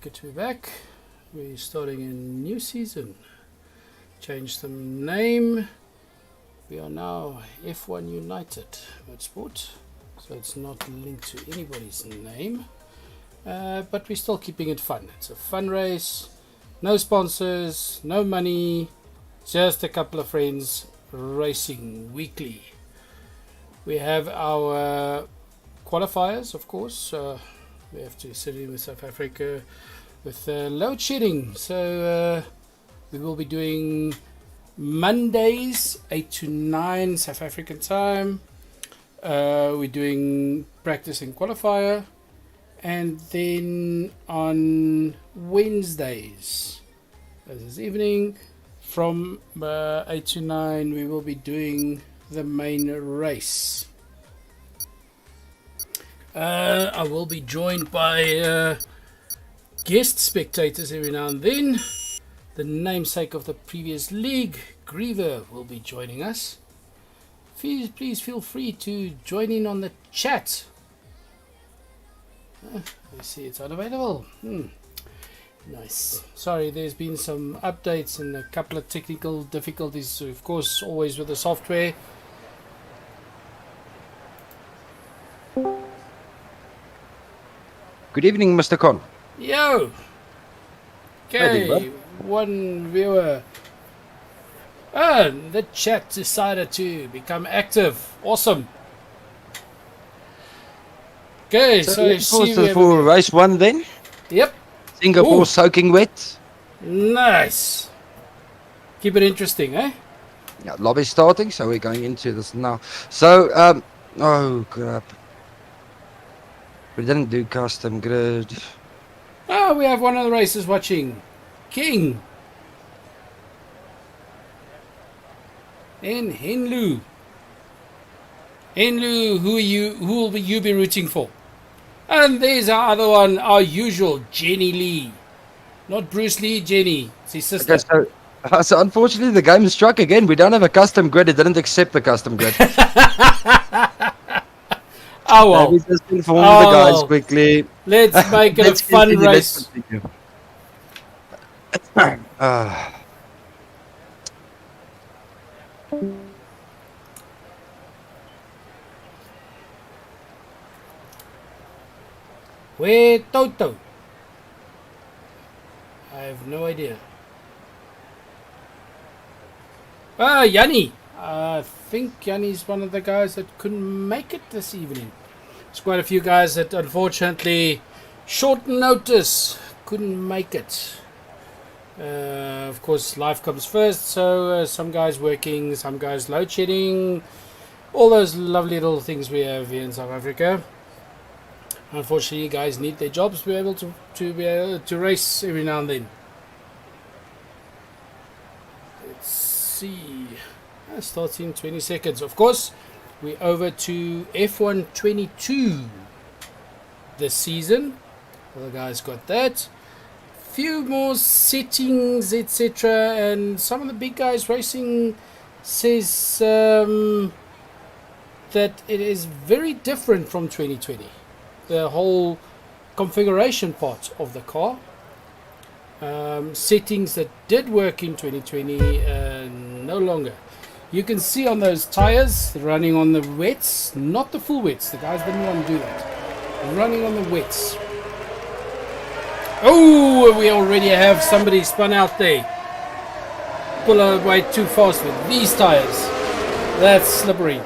Good to be back. We're starting a new season. Changed the name. We are now F1 United Motorsport. So it's not linked to anybody's name. But we're still keeping it fun. It's a fun race. No sponsors, no money. Just a couple of friends racing weekly. We have our qualifiers, of course. We have to sit in with South Africa with load shedding. So we will be doing Mondays 8 to 9 South African time. We're doing practice and qualifier. And then on Wednesdays, this evening, from 8 to 9, we will be doing the main race. I will be joined by guest spectators every now and then. The namesake of the previous league, Griever, will be joining us. Please feel free to join in on the chat. I see it's unavailable. Nice. Sorry, there's been some updates and a couple of technical difficulties, of course, always with the software. Good evening, Mr. Con. Yo! Okay, one viewer. The chat decided to become active. Awesome. Okay, so see for race 1 then. Yep. Singapore soaking wet. Nice. Keep it interesting, eh? Yeah, lobby starting, so we're going into this now. So, oh crap. We didn't do custom grid. Oh, we have one of the races watching. King. And Henlu. Henlu, who will you be rooting for? And there's our other one, our usual, Jenny Lee. Not Bruce Lee, Jenny. It's his sister. Okay, so unfortunately the game struck again. We don't have a custom grid. It didn't accept the custom grid. Oh well. We just inform the guys quickly. Let's make it a fun race. Where Toto? I have no idea. Yanni. I think Yanni's one of the guys that couldn't make it this evening. There's quite a few guys that unfortunately, short notice, couldn't make it. Of course, life comes first, so some guys working, some guys load shedding, all those lovely little things we have here in South Africa. Unfortunately, guys need their jobs to be able to race every now and then. Let's see. That starts in 20 seconds. Of course, we're over to F1 22 this season. All the guys got that. Few more settings, etc. And some of the big guys racing says that it is very different from 2020. The whole configuration part of the car. Settings that did work in 2020 no longer. You can see on those tires running on the wets, not the full wets. The guys didn't want to do that. Running on the wets. Oh, we already have somebody spun out there. Pull away too fast with these tires. That's slippery.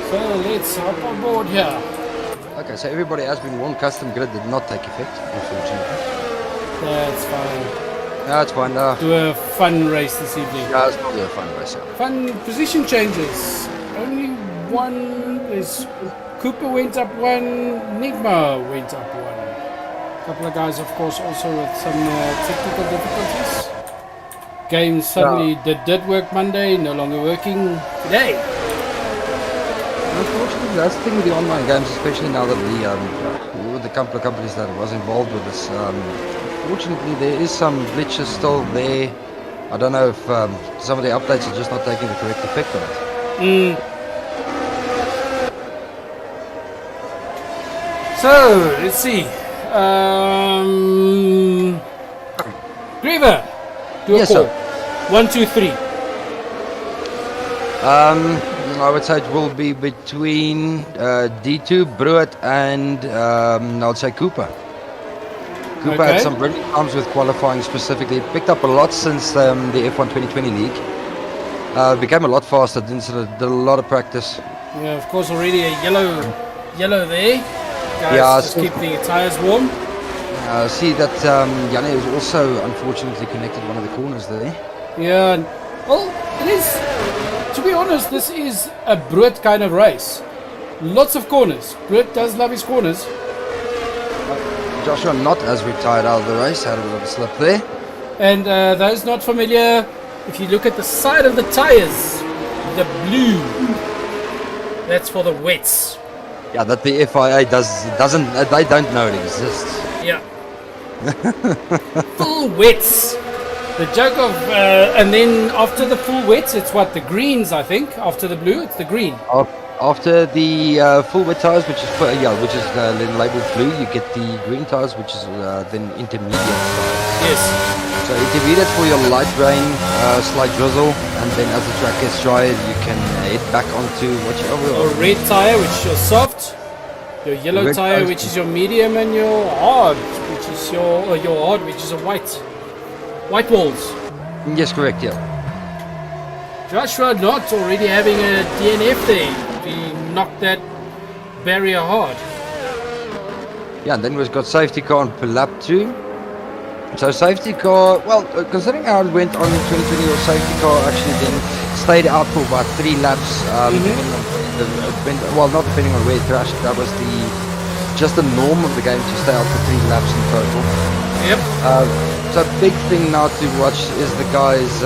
So let's hop on board here. Okay, so everybody has been warned. Custom grid did not take effect, unfortunately. That's fine. That's fine. Do a fun race this evening. Yeah, it's probably a fun race. Yeah. Fun position changes. Only one is Cooper went up one, Nigma went up one. A couple of guys, of course, also with some technical difficulties. Games suddenly did work Monday, no longer working today. Unfortunately, that's the thing with the online games, especially now that with the couple of companies that was involved with this. Fortunately, there is some glitches still there. I don't know if some of the updates are just not taking the correct effect on it. So let's see. Griever, do a Yes, call. sir. 1, 2, 3. I would say it will be between D2, Brewitt, and I would say Cooper. Cooper had Okay. some brilliant times with qualifying specifically. Picked up a lot since the F1 2020 league. Became a lot faster, did a lot of practice. Yeah, of course, already a yellow there. Guys, Yeah, just keep the tires warm. See that Janne was also unfortunately connected one of the corners there. Yeah, well, it is. To be honest, this is a Brut kind of race. Lots of corners. Brut does love his corners. Joshua not as retired out of the race, had a little slip there. And those not familiar, if you look at the side of the tires, the blue, that's for the wets. Yeah, that the FIA doesn't they don't know it exists. Yeah. Full wets. The joke of, and then after the full wets, it's what, the greens, I think. After the blue, it's the green. After the full wet tires, which is then labeled blue, you get the green tires, which is then intermediate tires. Yes. So intermediate for your light rain, slight drizzle, and then as the track gets drier, you can head back onto whichever. Your red tire, which is your soft. Your yellow Red tire, tires. which is your medium, and your hard, which is your hard, which is a white. White walls. Yes, correct. Yeah. Joshua not already having a DNF there. He knocked that barrier hard. Yeah, and then we've got safety car on lap 2. So safety car, well, considering how it went on in 2020, your safety car actually then stayed out for about 3 laps. Not depending on where it crashed. That was just the norm of the game to stay out for 3 laps in total. Yep. So big thing now to watch is the guys,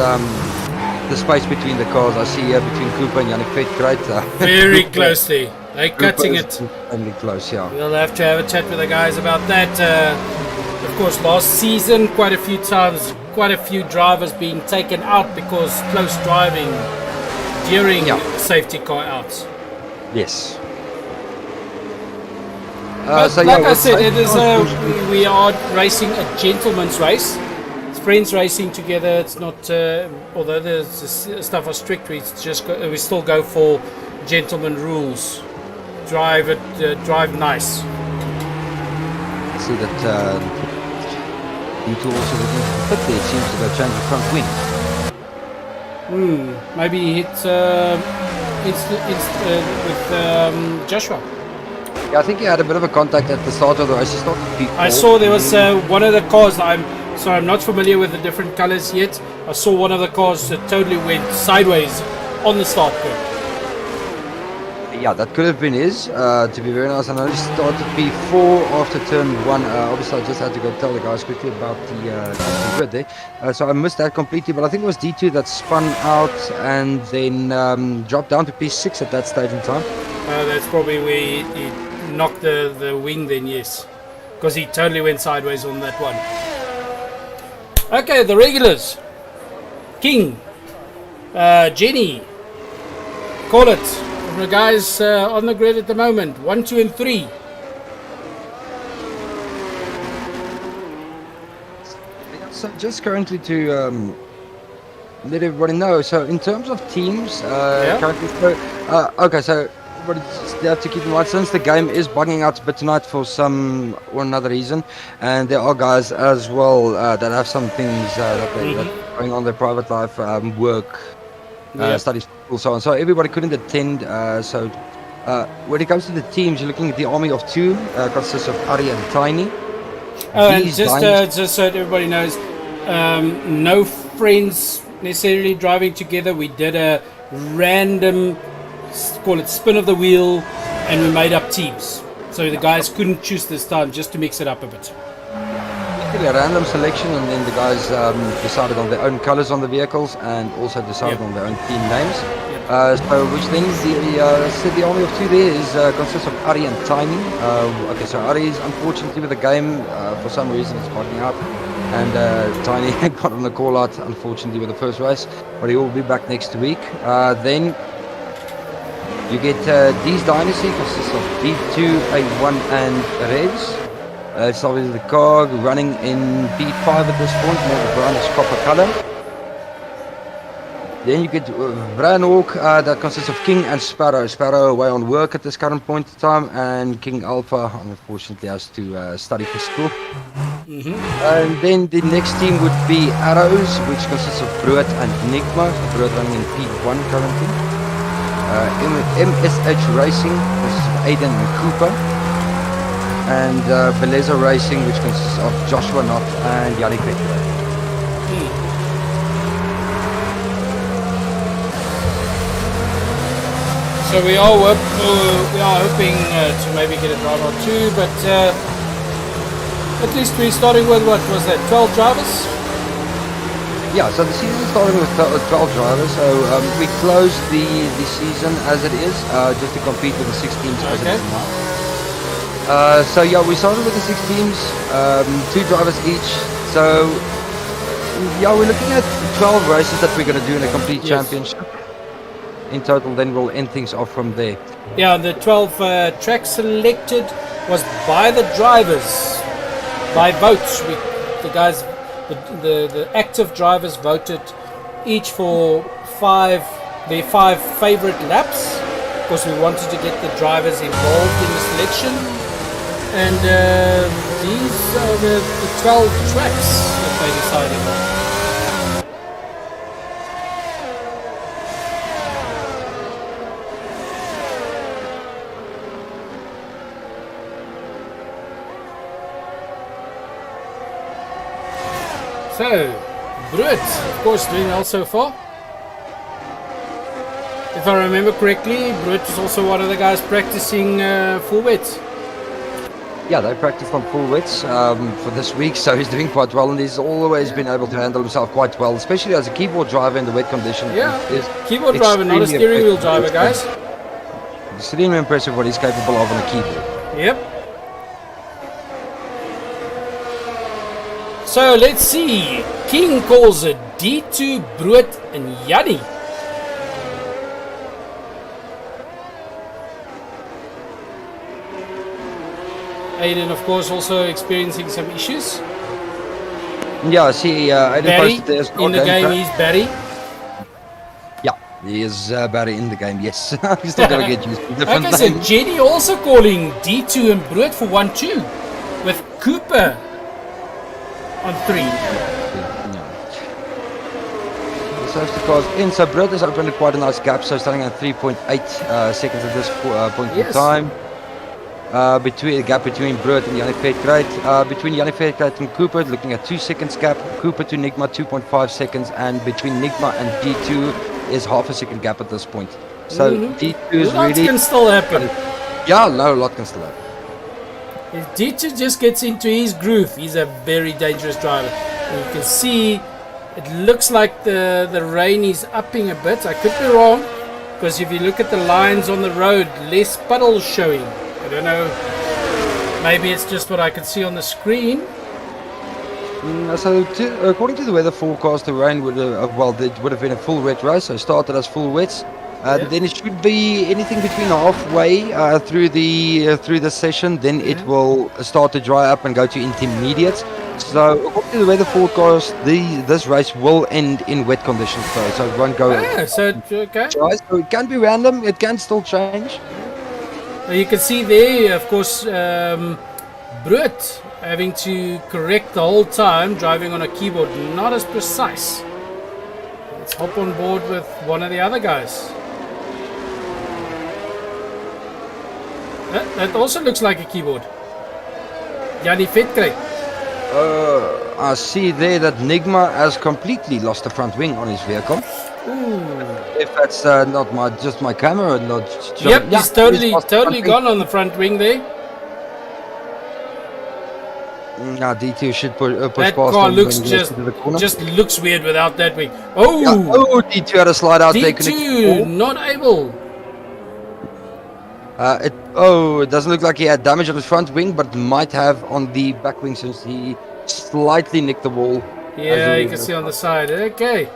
the space between the cars. I see here between Cooper and Yannick Vetkreit. Very closely. They're cutting it. Only close, yeah. We'll have to have a chat with the guys about that. Of course, last season, quite a few times, quite a few drivers being taken out because close driving during safety car outs. Yes. But like I said, it is we are racing a gentleman's race. It's friends racing together. It's not, although the stuff are strict, we still go for gentleman rules. Drive nice. See that U2 also looking for fit there. It seems to go change the front wing. Maybe he hit with Joshua. Yeah, I think he had a bit of a contact at the start of the race. He started P4. I saw there was one of the cars. I'm not familiar with the different colors yet. I saw one of the cars that totally went sideways on the start curve. Yeah, that could have been his, to be very nice. And I only started P4 after turn 1. Obviously, I just had to go tell the guys quickly about the grid there. So I missed that completely, but I think it was D2 that spun out and then dropped down to P6 at that stage in time. That's probably where he knocked the wing then, yes. Because he totally went sideways on that one. Okay, the regulars. King. Jenny. Call it. The guys on the grid at the moment. 1, 2, and 3. So just currently to let everybody know. So in terms of teams, currently, okay, so what you have to keep in mind, since the game is bugging out a bit tonight for some or another reason, and there are guys as well that have some things that are going on in their private life, work, studies, so on. So everybody couldn't attend. So when it comes to the teams, you're looking at the army of 2, consists of Ari and Tiny. And just so everybody knows, no friends necessarily driving together. We did a random, call it spin of the wheel, and we made up teams. So the guys couldn't choose this time, just to mix it up a bit. A random selection, and then the guys decided on their own colors on the vehicles and also decided on their own team names. So which then the army of 2 there is consists of Ari and Tiny. Okay, so Ari is unfortunately with the game for some reason it's bugging out, and Tiny got on the call out unfortunately with the first race, but he will be back next week. Then You get D's Dynasty, consists of D2, A1 and Reds. It's obviously the car running in P5 at this point, more the brownish copper color. Then you get Hawk, that consists of King and Sparrow. Sparrow away on work at this current point in time, and King Alpha unfortunately has to study for school. And then the next team would be Arrows, which consists of Bruet and Enigma. Bruet running in P1 currently. MSH Racing, consists of Aiden and Cooper. And Beleza Racing, which consists of Joshua Knott and Yannick Vetter. So we are hoping to maybe get a driver or two, but at least we're starting with, what was that, 12 drivers? Yeah, so the season started with 12 drivers, so we closed the season as it is, just to compete with the 6 teams as it is now. So yeah, we started with the 6 teams, 2 drivers each, so yeah, we're looking at 12 races that we're going to do in a complete championship. In total, then we'll end things off from there. Yeah, the 12 tracks selected was by the drivers, by votes. The guys, the active drivers voted each for their 5 favorite laps, because we wanted to get the drivers involved in the selection. And these are the 12 tracks that they decided on. So, Bruet, of course, doing well so far. If I remember correctly, Bruet is also one of the guys practicing full wets. Yeah, they practiced on full wets for this week, so he's doing quite well, and he's always been able to handle himself quite well, especially as a keyboard driver in the wet condition. Yeah, keyboard driver, not a steering wheel driver, guys. Extremely impressive what he's capable of on a keyboard. Yep. So let's see. King calls it D2, Bruet and Yanni. Aiden, of course, also experiencing some issues. Yeah, see, Aiden Barry, posted there as well. in the game, he's Barry. Yeah, he is Barry in the game, yes. He's still got to get used to different Like I said, Jenny also calling D2 and Bruet for 1-2 with Cooper on 3. Safety cars in, so Bruet has opened quite a nice gap, so starting at 3.8 seconds at this point in time. Between the gap between Bruet and Yannick Vetter. Between Yannick Vetter and Cooper, looking at 2 seconds gap. Cooper to Nigma 2.5 seconds, and between Nigma and D2 is half a second gap at this point. So D2 is Lots really can still happen. Yeah, no, a lot can still happen. If D2 just gets into his groove, he's a very dangerous driver. And you can see it looks like the rain is upping a bit. I could be wrong, because if you look at the lines on the road, less puddles showing. I don't know, maybe it's just what I can see on the screen. So according to the weather forecast, the rain would it would have been a full wet race, so it started as full wets. Then it should be anything between halfway through the session, then it will start to dry up and go to intermediates. So according to the weather forecast, this race will end in wet conditions though, so it won't go okay. dry. So it can be random, it can still change. You can see there, of course, Bruet having to correct the whole time, driving on a keyboard, not as precise. Let's hop on board with one of the other guys. That also looks like a keyboard. Yanni Vetter. I see there that Nigma has completely lost the front wing on his vehicle. Ooh. If that's not just my camera, not. Yep, he's totally gone on the front wing there. Now D2 should push that past car him looks just looks weird without that wing. Oh, yeah. D2 had a slide out there. D2 not able. It doesn't look like he had damage on his front wing, but might have on the back wing since he slightly nicked the wall. Yeah, you can see on the side. Okay,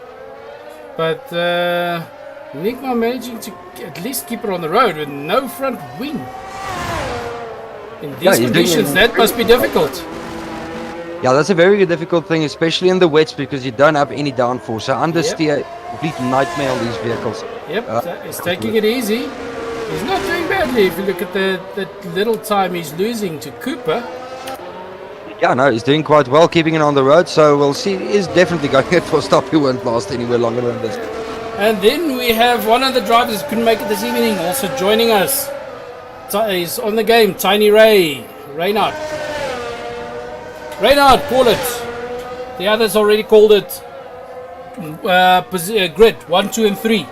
but Nigma managing to at least keep her on the road with no front wing. In these conditions, that must be difficult. Yeah, that's a very difficult thing, especially in the wets, because you don't have any downforce. So understeer, complete nightmare on these vehicles. Yep, he's taking it easy. He's not doing badly if you look at the little time he's losing to Cooper. Yeah, no, he's doing quite well, keeping it on the road. So we'll see. He's definitely going it for a stop. He won't last anywhere longer than this. And then we have one of the drivers who couldn't make it this evening also joining us. He's on the game, Tiny Ray. Reynard, call it. The others already called it. Grid 1, 2, and 3.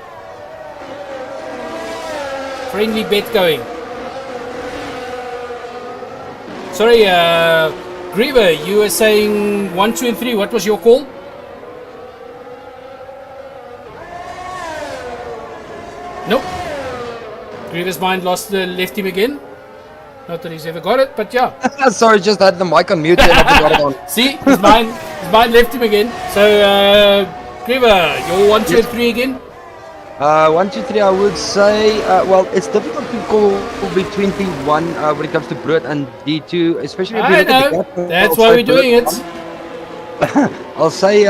Friendly bet going. Sorry, Griever, you were saying 1, 2, and 3. What was your call? Nope. Griever's mind left him again. Not that he's ever got it, but yeah. Sorry, just had the mic on mute and I forgot it on. See, his mind left him again. So, Griever, your 1, 2, and 3 again? 1, 2, 3, I would say, well, it's difficult to call between P1 when it comes to Brut and D2, especially if you look at the gap. That's why we're doing it. I'll say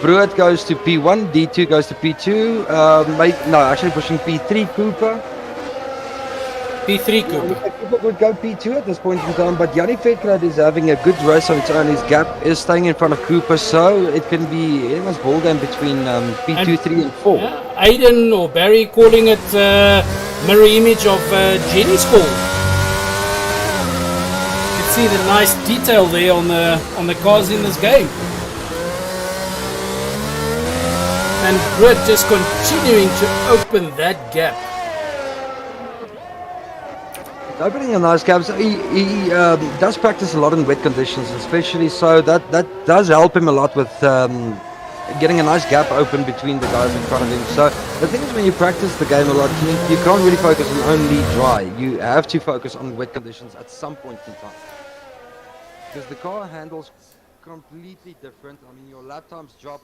Brut goes to P1, D2 goes to P2, actually pushing P3 Cooper. P3 Cooper. Cooper would go P2 at this point in time, but Yanni Vetkrad is having a good race of its own. His gap is staying in front of Cooper, so it can be anyone's ball game between P2, 3, and 4. Aiden or Barry calling it mirror image of Jenny's call. You can see the nice detail there on the cars in this game. And Grid just continuing to open that gap. Opening a nice gap. So he does practice a lot in wet conditions, especially, so that does help him a lot with getting a nice gap open between the guys in front of him. So the thing is, when you practice the game a lot, you can't really focus on only dry. You have to focus on wet conditions at some point in time, because the car handles completely different. I mean, your lap times drop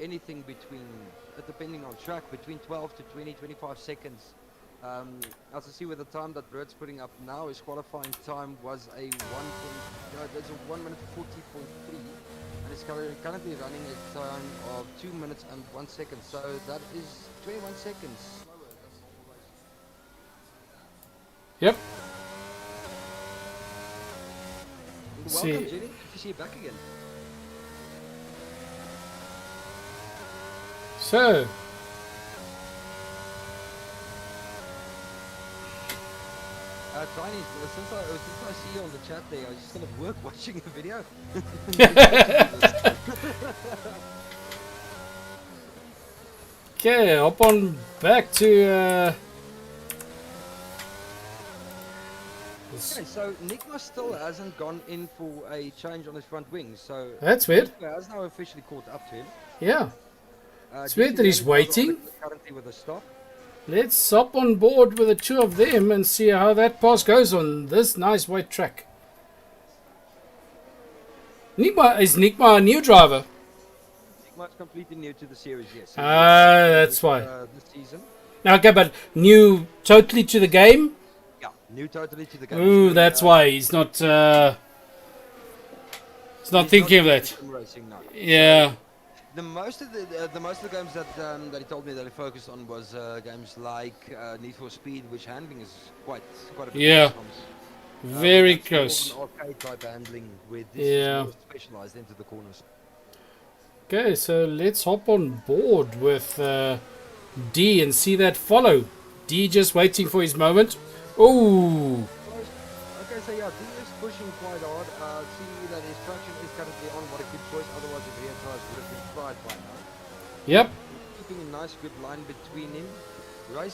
anything between, depending on track, between 12 to 20, 25 seconds. As I see with the time that Bert's putting up now, his qualifying time was a 1 minute 40.3, and he's currently running a time of 2 minutes and 1 second, so that is 21 seconds slower than normal race. Yep. Welcome, Jenny. Good to see you back again. So, Tiny, since I see you on the chat there, I was just going to work watching the video. Okay, hop on back to... Okay, so Nikma still hasn't gone in for a change on his front wing, so... That's weird. Nikma has now officially caught up to him. Yeah. It's weird that he's waiting. Currently with a stop. Let's hop on board with the two of them and see how that pass goes on this nice white track. Is Nikma a new driver? Nikma's completely new to the series, yes. That's why. This season. Okay, but new totally to the game? Yeah, new totally to the game. Ooh, that's why he's not thinking of that. Racing now. Yeah. The most of the games that he told me that he focused on was games like Need for Speed, which handling is quite a bit. Yeah, very close. An arcade type handling with this is more specialized into the corners. Okay, so let's hop on board with D and see that follow. D just waiting for his moment. Oh. Okay, so yeah, D is pushing quite hard. See that his traction is currently on, what a good choice. Otherwise, if he had tires, would have been fried by now. Yep. Keeping a nice good line between him.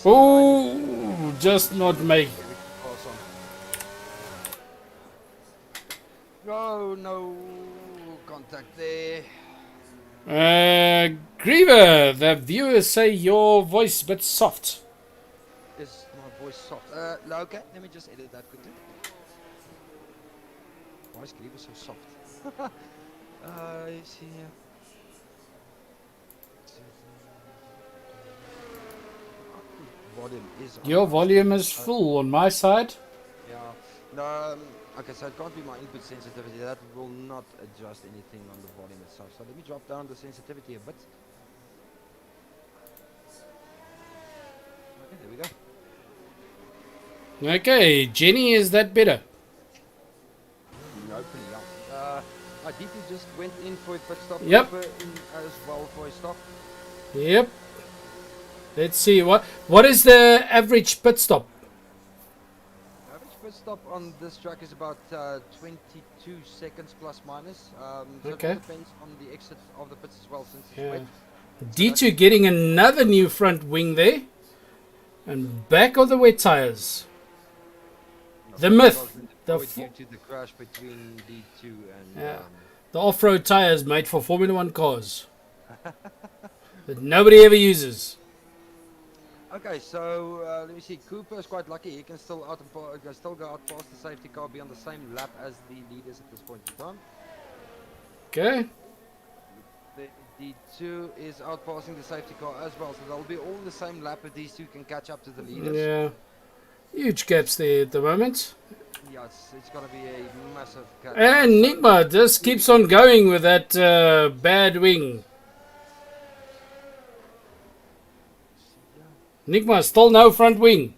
Oh, just not make. No contact there. Griever, the viewers say your voice a bit soft. Is my voice soft? Okay, let me just edit that quickly. Why is Griever so soft? You see here. volume is on. Your volume is full on my side. Yeah. No, okay, so it can't be my input sensitivity. That will not adjust anything on the volume itself. So let me drop down the sensitivity a bit. Okay, there we go. Okay, Jenny, is that better? Open, yeah. DP just went in for a pit stop. Yep. Cooper in as well for a stop. Yep. Let's see, what is the average pit stop? Average pit stop on this track is about 22 seconds plus minus. So Okay. it depends on the exit of the pits as well, since it's Yeah. wet. D2 getting another new front wing there. And back of the wet tires. The myth. The Due to the crash between D2 and Yeah. The off-road tires made for Formula 1 cars. That nobody ever uses. okay, so let me see. Cooper is quite lucky. He can still go out past the safety car, be on the same lap as the leaders at this point in time. Okay. The D2 is outpassing the safety car as well, so they'll be all the same lap if these two can catch up to the leaders. Yeah. Huge gaps there at the moment. Yeah, it's going to be a massive catch. And Nigma just keeps on going with that bad wing. Nigma still no front wing.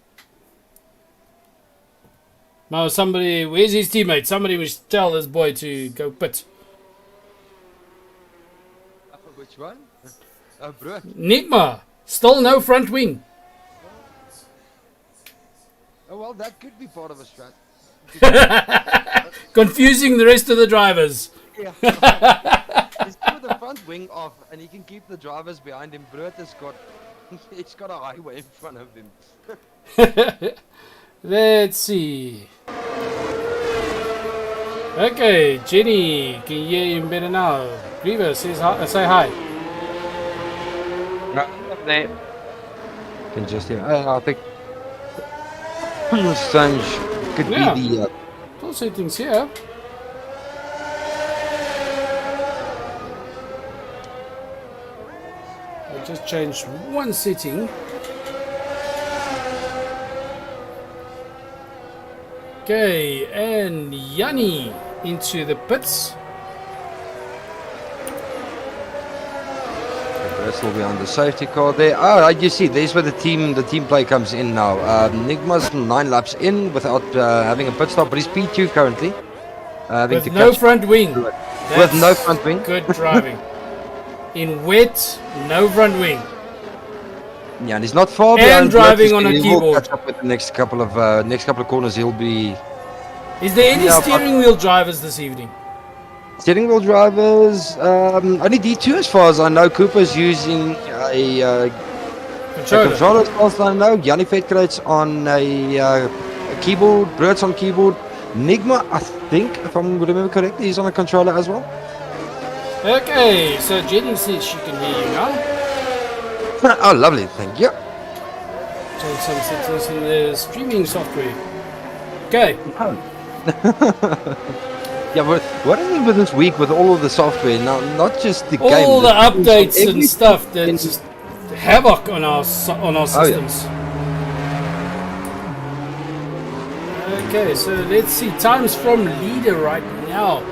Now somebody, where's his teammate? Somebody must tell this boy to go pit. Which one? Bro. Nigma, still no front wing. Oh, well, that could be part of a strat. Confusing the rest of the drivers. Yeah. He's got the front wing off, and he can keep the drivers behind him. Brut has got, he's got a highway in front of him. Let's see. Okay, Jenny, can you hear him better now? Griever says hi, say hi. No, can just hear. I think Strange could be the. All settings here. I just changed one setting. Okay, and Yanni into the pits. This will be on the safety car there. Oh, you see, there's where the team play comes in now. Nigma's 9 laps in without having a pit stop, but he's P2 currently. With no front wing. With no front wing. Good driving. In wet, no front wing. Yeah, and he's not far And behind. driving on a He will keyboard. catch up with the next couple of corners. He'll be. Is there any Yeah, steering wheel drivers this evening? Steering wheel drivers, only D2 as far as I know. Cooper's using a controller as far as I know. Yanni Vetkraet's on a keyboard, Brut's on keyboard. Nigma, I think, if I remember correctly, he's on a controller as well. Okay, so Jenny says she can hear you now. Oh, lovely, thank you. Change some settings in the streaming software. Okay. Yeah, but what is it with this week with all of the software? Now, not just the game. All the updates and everything stuff that just havoc on our systems. Okay, so let's see. Times from leader right now.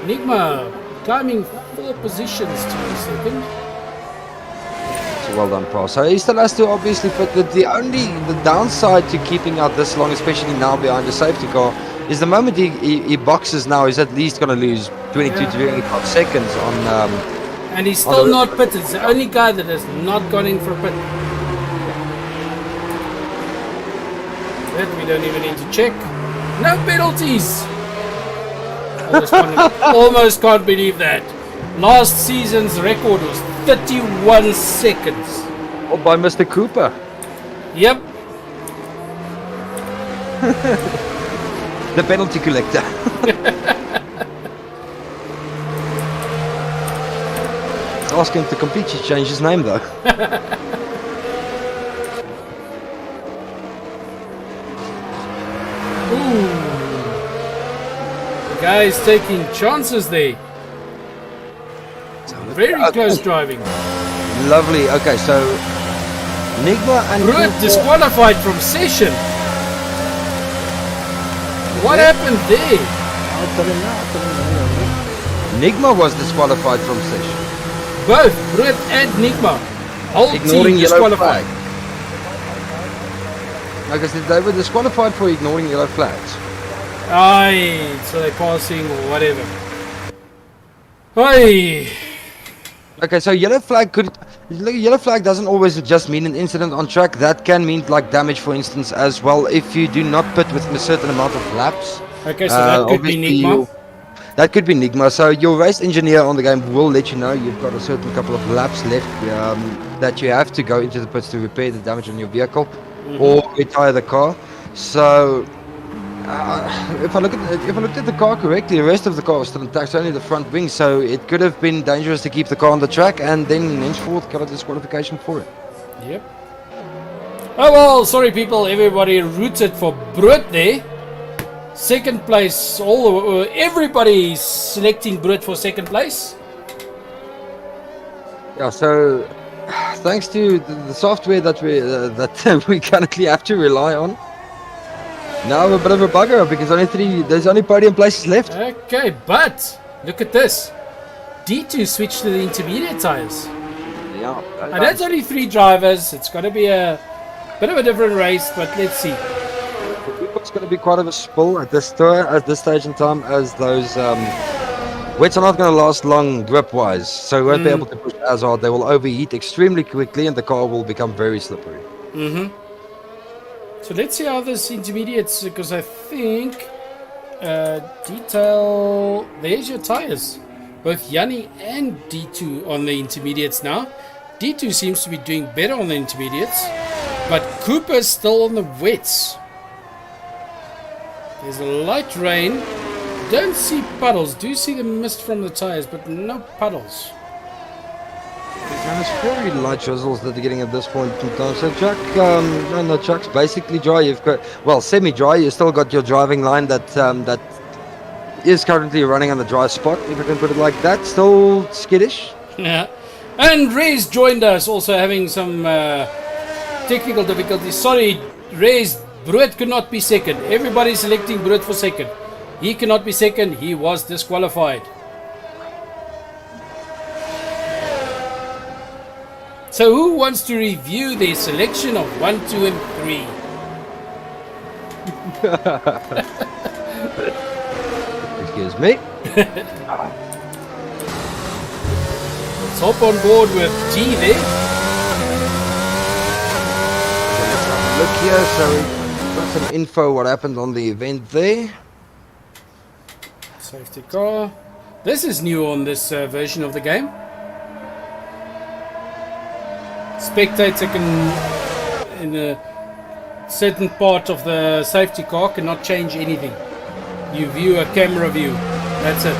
Nigma climbing 4 positions to the second. So well done, Paul. So he still has to obviously, but the downside to keeping out this long, especially now behind the safety car, is the moment he boxes now, he's at least going to lose 22 to 25 seconds on. And he's still not pitted. He's the only guy that has not gone in for a pit. That we don't even need to check. No penalties. Almost can't believe that. Last season's record was 31 seconds. Oh, by Mr. Cooper. Yep. The penalty collector. Ask him to completely change his name though. Ooh. The guy's taking chances there. Very close driving. Lovely. Okay, so Nigma and Pruitt disqualified from session. What happened there? I'll tell him now. Nigma was disqualified from session. Both Pruitt and Nigma. Whole Ignoring team yellow disqualified. flag. Like I said, they were disqualified for ignoring yellow flags. Aye, so they're passing or whatever. Aye. Okay, so yellow flag doesn't always just mean an incident on track. That can mean like damage, for instance, as well. If you do not pit within a certain amount of laps. Okay, so that could be Nigma. That could be Nigma. So your race engineer on the game will let you know you've got a certain couple of laps left that you have to go into the pits to repair the damage on your vehicle or retire the car. So if I looked at the car correctly, the rest of the car was still intact, only the front wing. So it could have been dangerous to keep the car on the track, and then henceforth got a disqualification for it. Yep. Oh well, sorry people, everybody rooted for Pruitt there. Second place, everybody selecting Pruitt for second place. Yeah, so thanks to the software that we currently have to rely on. Now a bit of a bugger because there's only podium places left. Okay, but look at this. D2 switched to the intermediate tires. Yeah. And that's only 3 drivers. It's going to be a bit of a different race, but let's see. It's going to be quite of a spill at this stage in time, as those wets are not going to last long grip-wise, so we won't be able to push as hard. They will overheat extremely quickly, and the car will become very slippery. So let's see how this intermediates, because I think detail. There's your tires. Both Yanni and D2 on the intermediates now. D2 seems to be doing better on the intermediates, but Cooper's still on the wets. There's a light rain. Don't see puddles. Do see the mist from the tires, but no puddles. And it's very light drizzles that they're getting at this point in time. So track's basically dry. You've got, well, semi-dry. You've still got your driving line that is currently running on the dry spot, if I can put it like that. Still skittish. Yeah. And Rez joined us, also having some technical difficulties. Sorry, Rez, Pruitt could not be second. Everybody's selecting Pruitt for second. He cannot be second. He was disqualified. So who wants to review their selection of 1, 2 and 3? Excuse me. Let's hop on board with T there. Let's have a look here. So we've got some info what happened on the event there. Safety car. This is new on this version of the game. Spectator can, in a certain part of the safety car, cannot change anything. You view a camera view. That's it.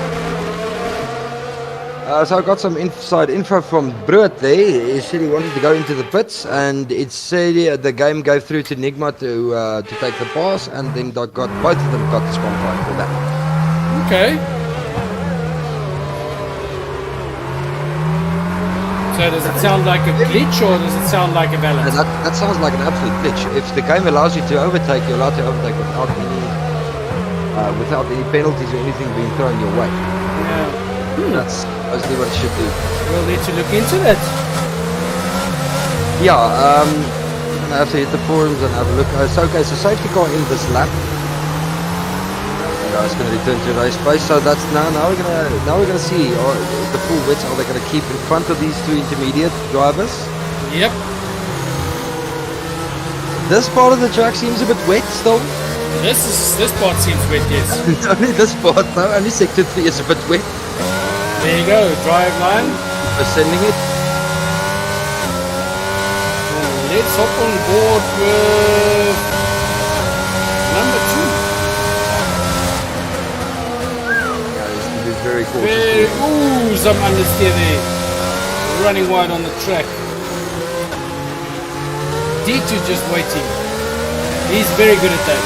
So I got some inside info from Pruitt there. He said he wanted to go into the pits, and it said the game gave through to Nigma to take the pass, and then both of them got disqualified for that. Okay. So does it sound like a glitch or does it sound like a balance? That sounds like an absolute glitch. If the game allows you to overtake, you're allowed to overtake without any penalties or anything being thrown your way. Yeah. That's mostly what it should do. We'll need to look into that. Yeah, I'm gonna have to hit the forums and have a look. So safety car in this lap. It's going to return to race space. So that's now we're gonna see the full wets. Are they going to keep in front of these 2 intermediate drivers? Yep. This part of the track seems a bit wet still. This part seems wet, yes. Only this part, no. Only sector 3 is a bit wet. There you go, drive line. We're sending it. Let's hop on board with number 2. Very cautious. Ooh, some understeer there. Running wide on the track. D2 just waiting. He's very good at that.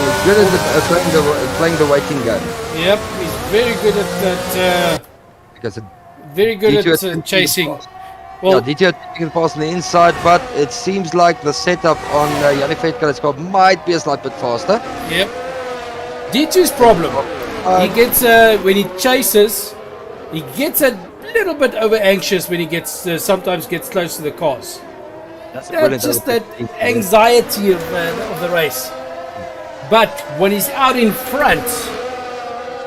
He's good at playing the waiting game. Yep, he's very good at that. Because very good at chasing. Yeah, Well, DTO taking the pass on the inside, but it seems like the setup on Yannick Vetka's car might be a slight bit faster. yep. D2's problem. He gets when he chases, he gets a little bit over anxious when he gets sometimes gets close to the cars. That's Just that anxiety of the race. But when he's out in front,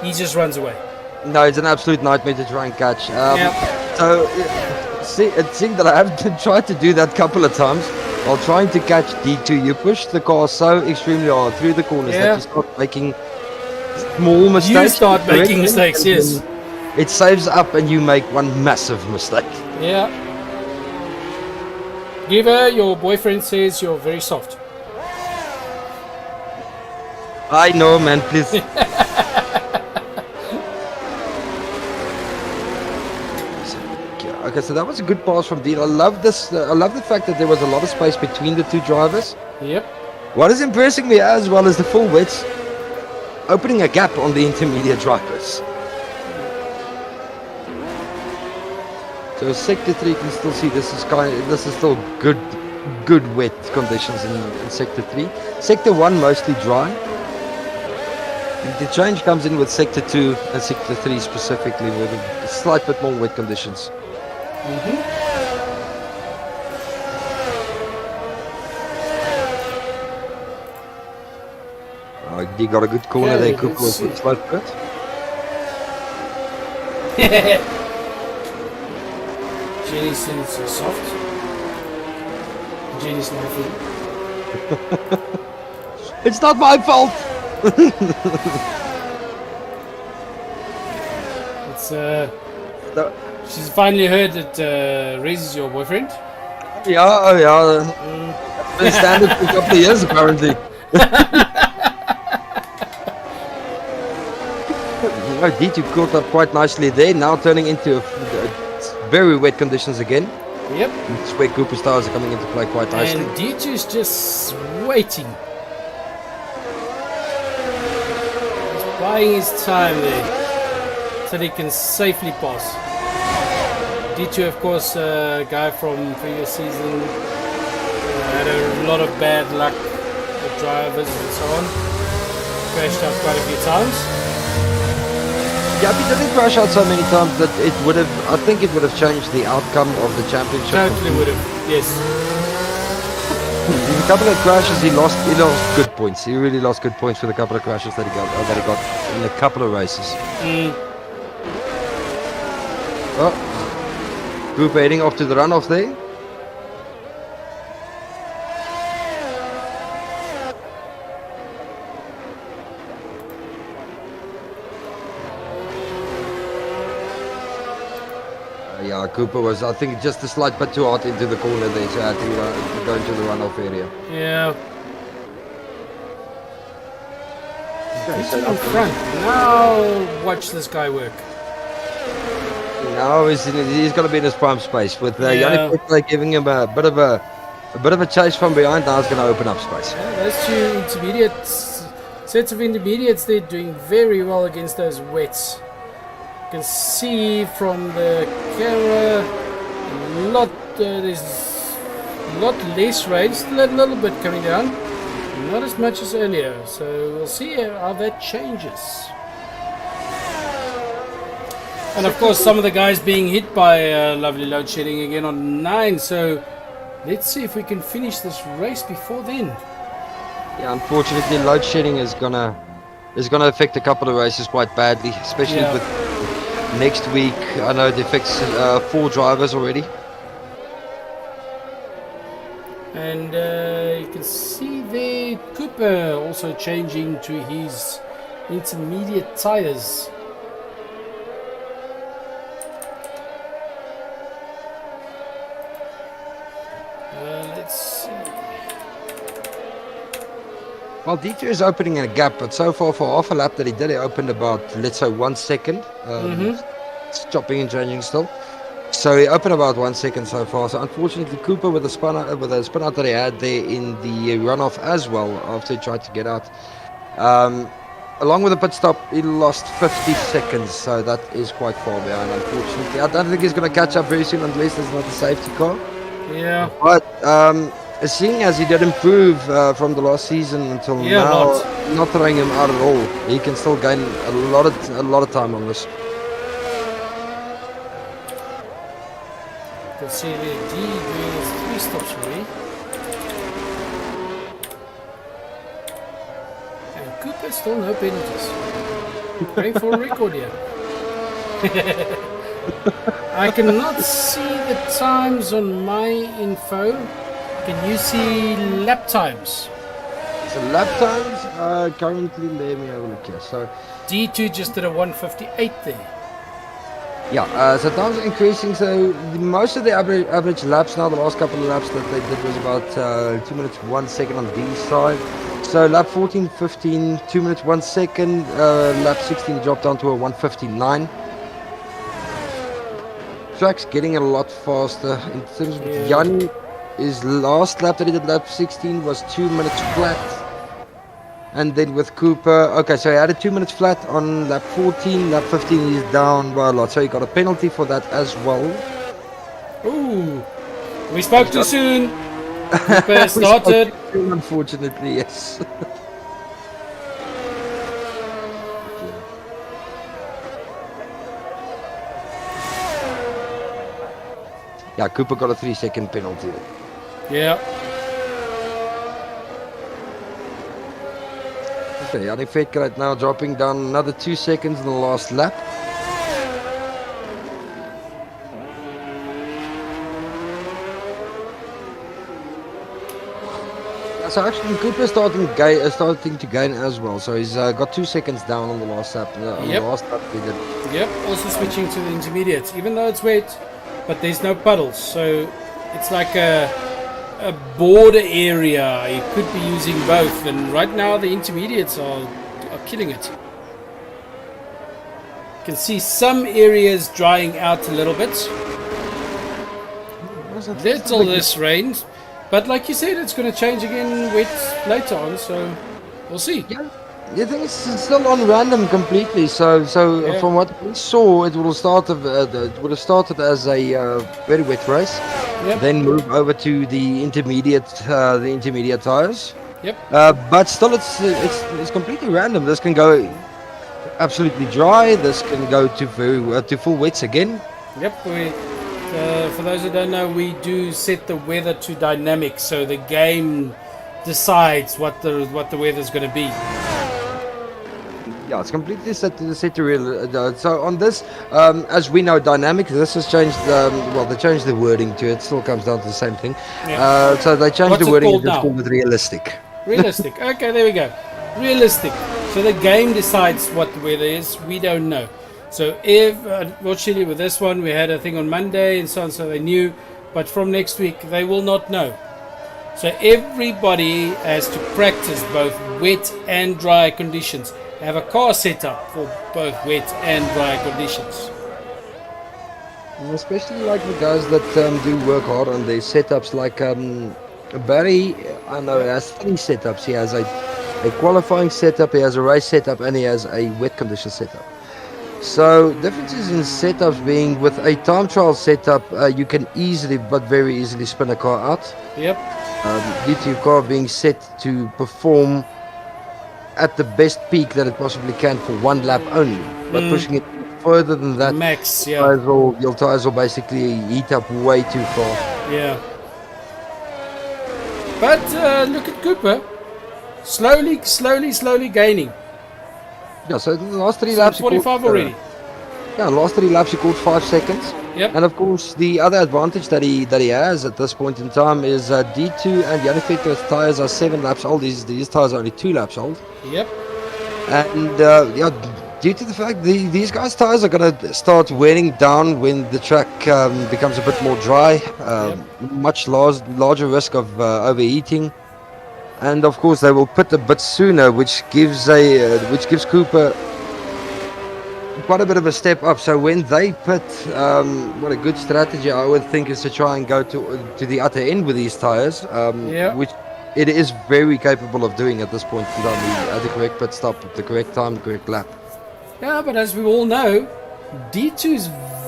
he just runs away. No, it's an absolute nightmare to try and catch. So, it seemed that I have tried to do that a couple of times while trying to catch D2. You push the car so extremely hard through the corners that you start making small mistakes. You start making mistakes, yes. It saves up and you make one massive mistake. Yeah. Giver, your boyfriend says you're very soft. I know, man, please. Okay, so that was a good pass from Dean. I love this. I love the fact that there was a lot of space between the two drivers. Yep. What is impressing me as well is the full widths, opening a gap on the intermediate drivers. So sector 3, you can still see this is still good wet conditions in sector 3. Sector 1 mostly dry. The change comes in with sector 2 and sector 3 specifically with a slight bit more wet conditions. You got a good corner there, Cooper was with slow pit. Jenny says you're soft. Jenny's laughing. It's not my fault! It's she's finally heard that Rez is your boyfriend. Yeah. Been standard for a couple of years apparently. D2 caught up quite nicely there, now turning into very wet conditions again. Yep. That's where Cooper's tires are coming into play quite nicely. And D2's just waiting. He's buying his time there so he can safely pass. D2, of course, a guy from previous season, had a lot of bad luck with drivers and so on. Crashed out quite a few times. Yeah, he didn't crash out so many times that I think it would have changed the outcome of the championship. Totally would have, yes. In a couple of crashes, he lost good points. He really lost good points for the couple of crashes that he got in a couple of races. Oh, Cooper heading off to the runoff there. Yeah, Cooper was, I think, just a slight bit too hard into the corner there, so I had to go into the runoff area. Yeah. Okay, so in front. Now watch this guy work. Now he's going to be in his prime space with Yannick giving him a bit of a chase from behind. Now he's going to open up space. Yeah, those two sets of intermediates, they're doing very well against those wets. You can see from the camera there's a lot less rain, still a little bit coming down, not as much as earlier, so we'll see how that changes. And of course some of the guys being hit by lovely load shedding again on 9, so let's see if we can finish this race before then. Yeah, unfortunately load shedding is gonna affect a couple of races quite badly, especially with next week. I know they fixed 4 drivers already. And you can see there Cooper also changing to his intermediate tires. Let's see. Well, DJ is opening a gap, but so far for half a lap that he did, he opened about, let's say, 1 second. Stopping and changing still. So he opened about 1 second so far. So unfortunately, Cooper with a spin out that he had there in the runoff as well after he tried to get out. along with the pit stop, he lost 50 seconds, so that is quite far behind, unfortunately. I don't think he's going to catch up very soon unless there's not a safety car. Yeah. But seeing as he did improve from the last season until now, not throwing him out at all, he can still gain a lot of time on this. You can see there, D doing his 3 stops already. And Cooper still no penalties. Going for a record here. I cannot see the times on my info. Can you see lap times? So lap times, currently, let me have a look here. So D2 just did a 158 there. yeah, so times are increasing. So most of the average laps now, the last couple of laps that they did was about 2 minutes 1 second on D side. So lap 14, 15, 2 minutes 1 second. Lap 16 dropped down to a 159. Track's getting a lot faster. In terms of Yanni, his last lap that he did, lap 16, was 2 minutes flat. And then with Cooper, okay, so he had a 2 minutes flat on lap 14. Lap 15 he's down by a lot, so he got a penalty for that as well. Ooh, we spoke too soon. Cooper started. Unfortunately, yes. Yeah, Cooper got a 3-second penalty. Yeah. Okay, Yannick Vetke right now dropping down another 2 seconds in the last lap. So actually, Cooper is starting to gain as well. So he's got 2 seconds down on the last lap. The last lap he did. Yep. Also switching to the intermediates, even though it's wet, but there's no puddles, so it's like a border area. You could be using both, and right now the intermediates are killing it. You can see some areas drying out a little bit. Little this rains. But like you said, it's going to change again wet later on, so we'll see. Yeah, I think it's still on random completely. So from what we saw, it would have started as a very wet race, then move over to the intermediate tires. Yep. But still, it's completely random. This can go absolutely dry. This can go to full wets again. Yep. For those who don't know, we do set the weather to dynamic, so the game decides what the weather's going to be. Yeah, it's completely set to real. So on this, as we know, dynamic. This has changed. They changed the wording to it. It still comes down to the same thing. Yeah. So they changed the wording. It's called it realistic. Realistic. Okay, there we go. Realistic. So the game decides what the weather is. We don't know. So if, unfortunately with this one, we had a thing on Monday and so on, so they knew, but from next week, they will not know. So everybody has to practice both wet and dry conditions. Have a car set up for both wet and dry conditions. And especially like the guys that do work hard on their setups, like Barry, I know, has 3 setups. He has a qualifying setup, he has a race setup, and he has a wet condition setup. So differences in setups being with a time trial setup, you can very easily spin a car out. Yep. Due to your car being set to perform at the best peak that it possibly can for 1 lap only. But pushing it further than that, max, your tires will basically heat up way too far. Yeah. But look at Cooper, slowly gaining. Yeah, so in the last 3 laps, 45 already. Yeah, last 3 laps he caught 5 seconds. Yep. And of course, the other advantage that he has at this point in time is D2 and Yannick Vetke's tires are 7 laps old. These tires are only 2 laps old. Yep. And due to the fact these guys' tires are going to start wearing down when the track becomes a bit more dry. Much larger risk of overheating. And of course, they will pit a bit sooner, which gives Cooper quite a bit of a step up. So when they pit, what a good strategy I would think is to try and go to the utter end with these tires, which it is very capable of doing at this point in time at the correct pit stop, at the correct time, the correct lap. Yeah, but as we all know, D2 is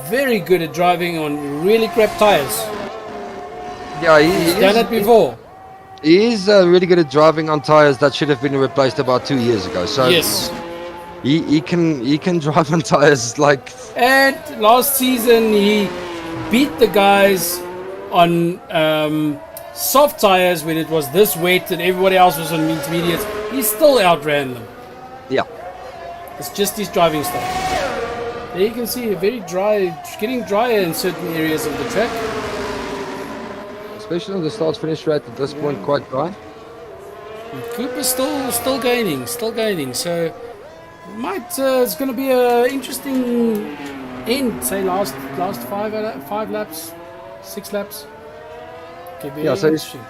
very good at driving on really crap tires. Yeah, He's done it before. He is really good at driving on tires that should have been replaced about 2 years ago. So Yes. he can drive on tires like. And last season he beat the guys on soft tires when it was this wet and everybody else was on intermediates. He still outran them. Yeah. It's just his driving style. There you can see very dry, getting drier in certain areas of the track. Especially on the start-finish rate at this point, quite dry. And Cooper's still gaining. So it's going to be an interesting end. Say last five laps, 6 laps. Could be interesting.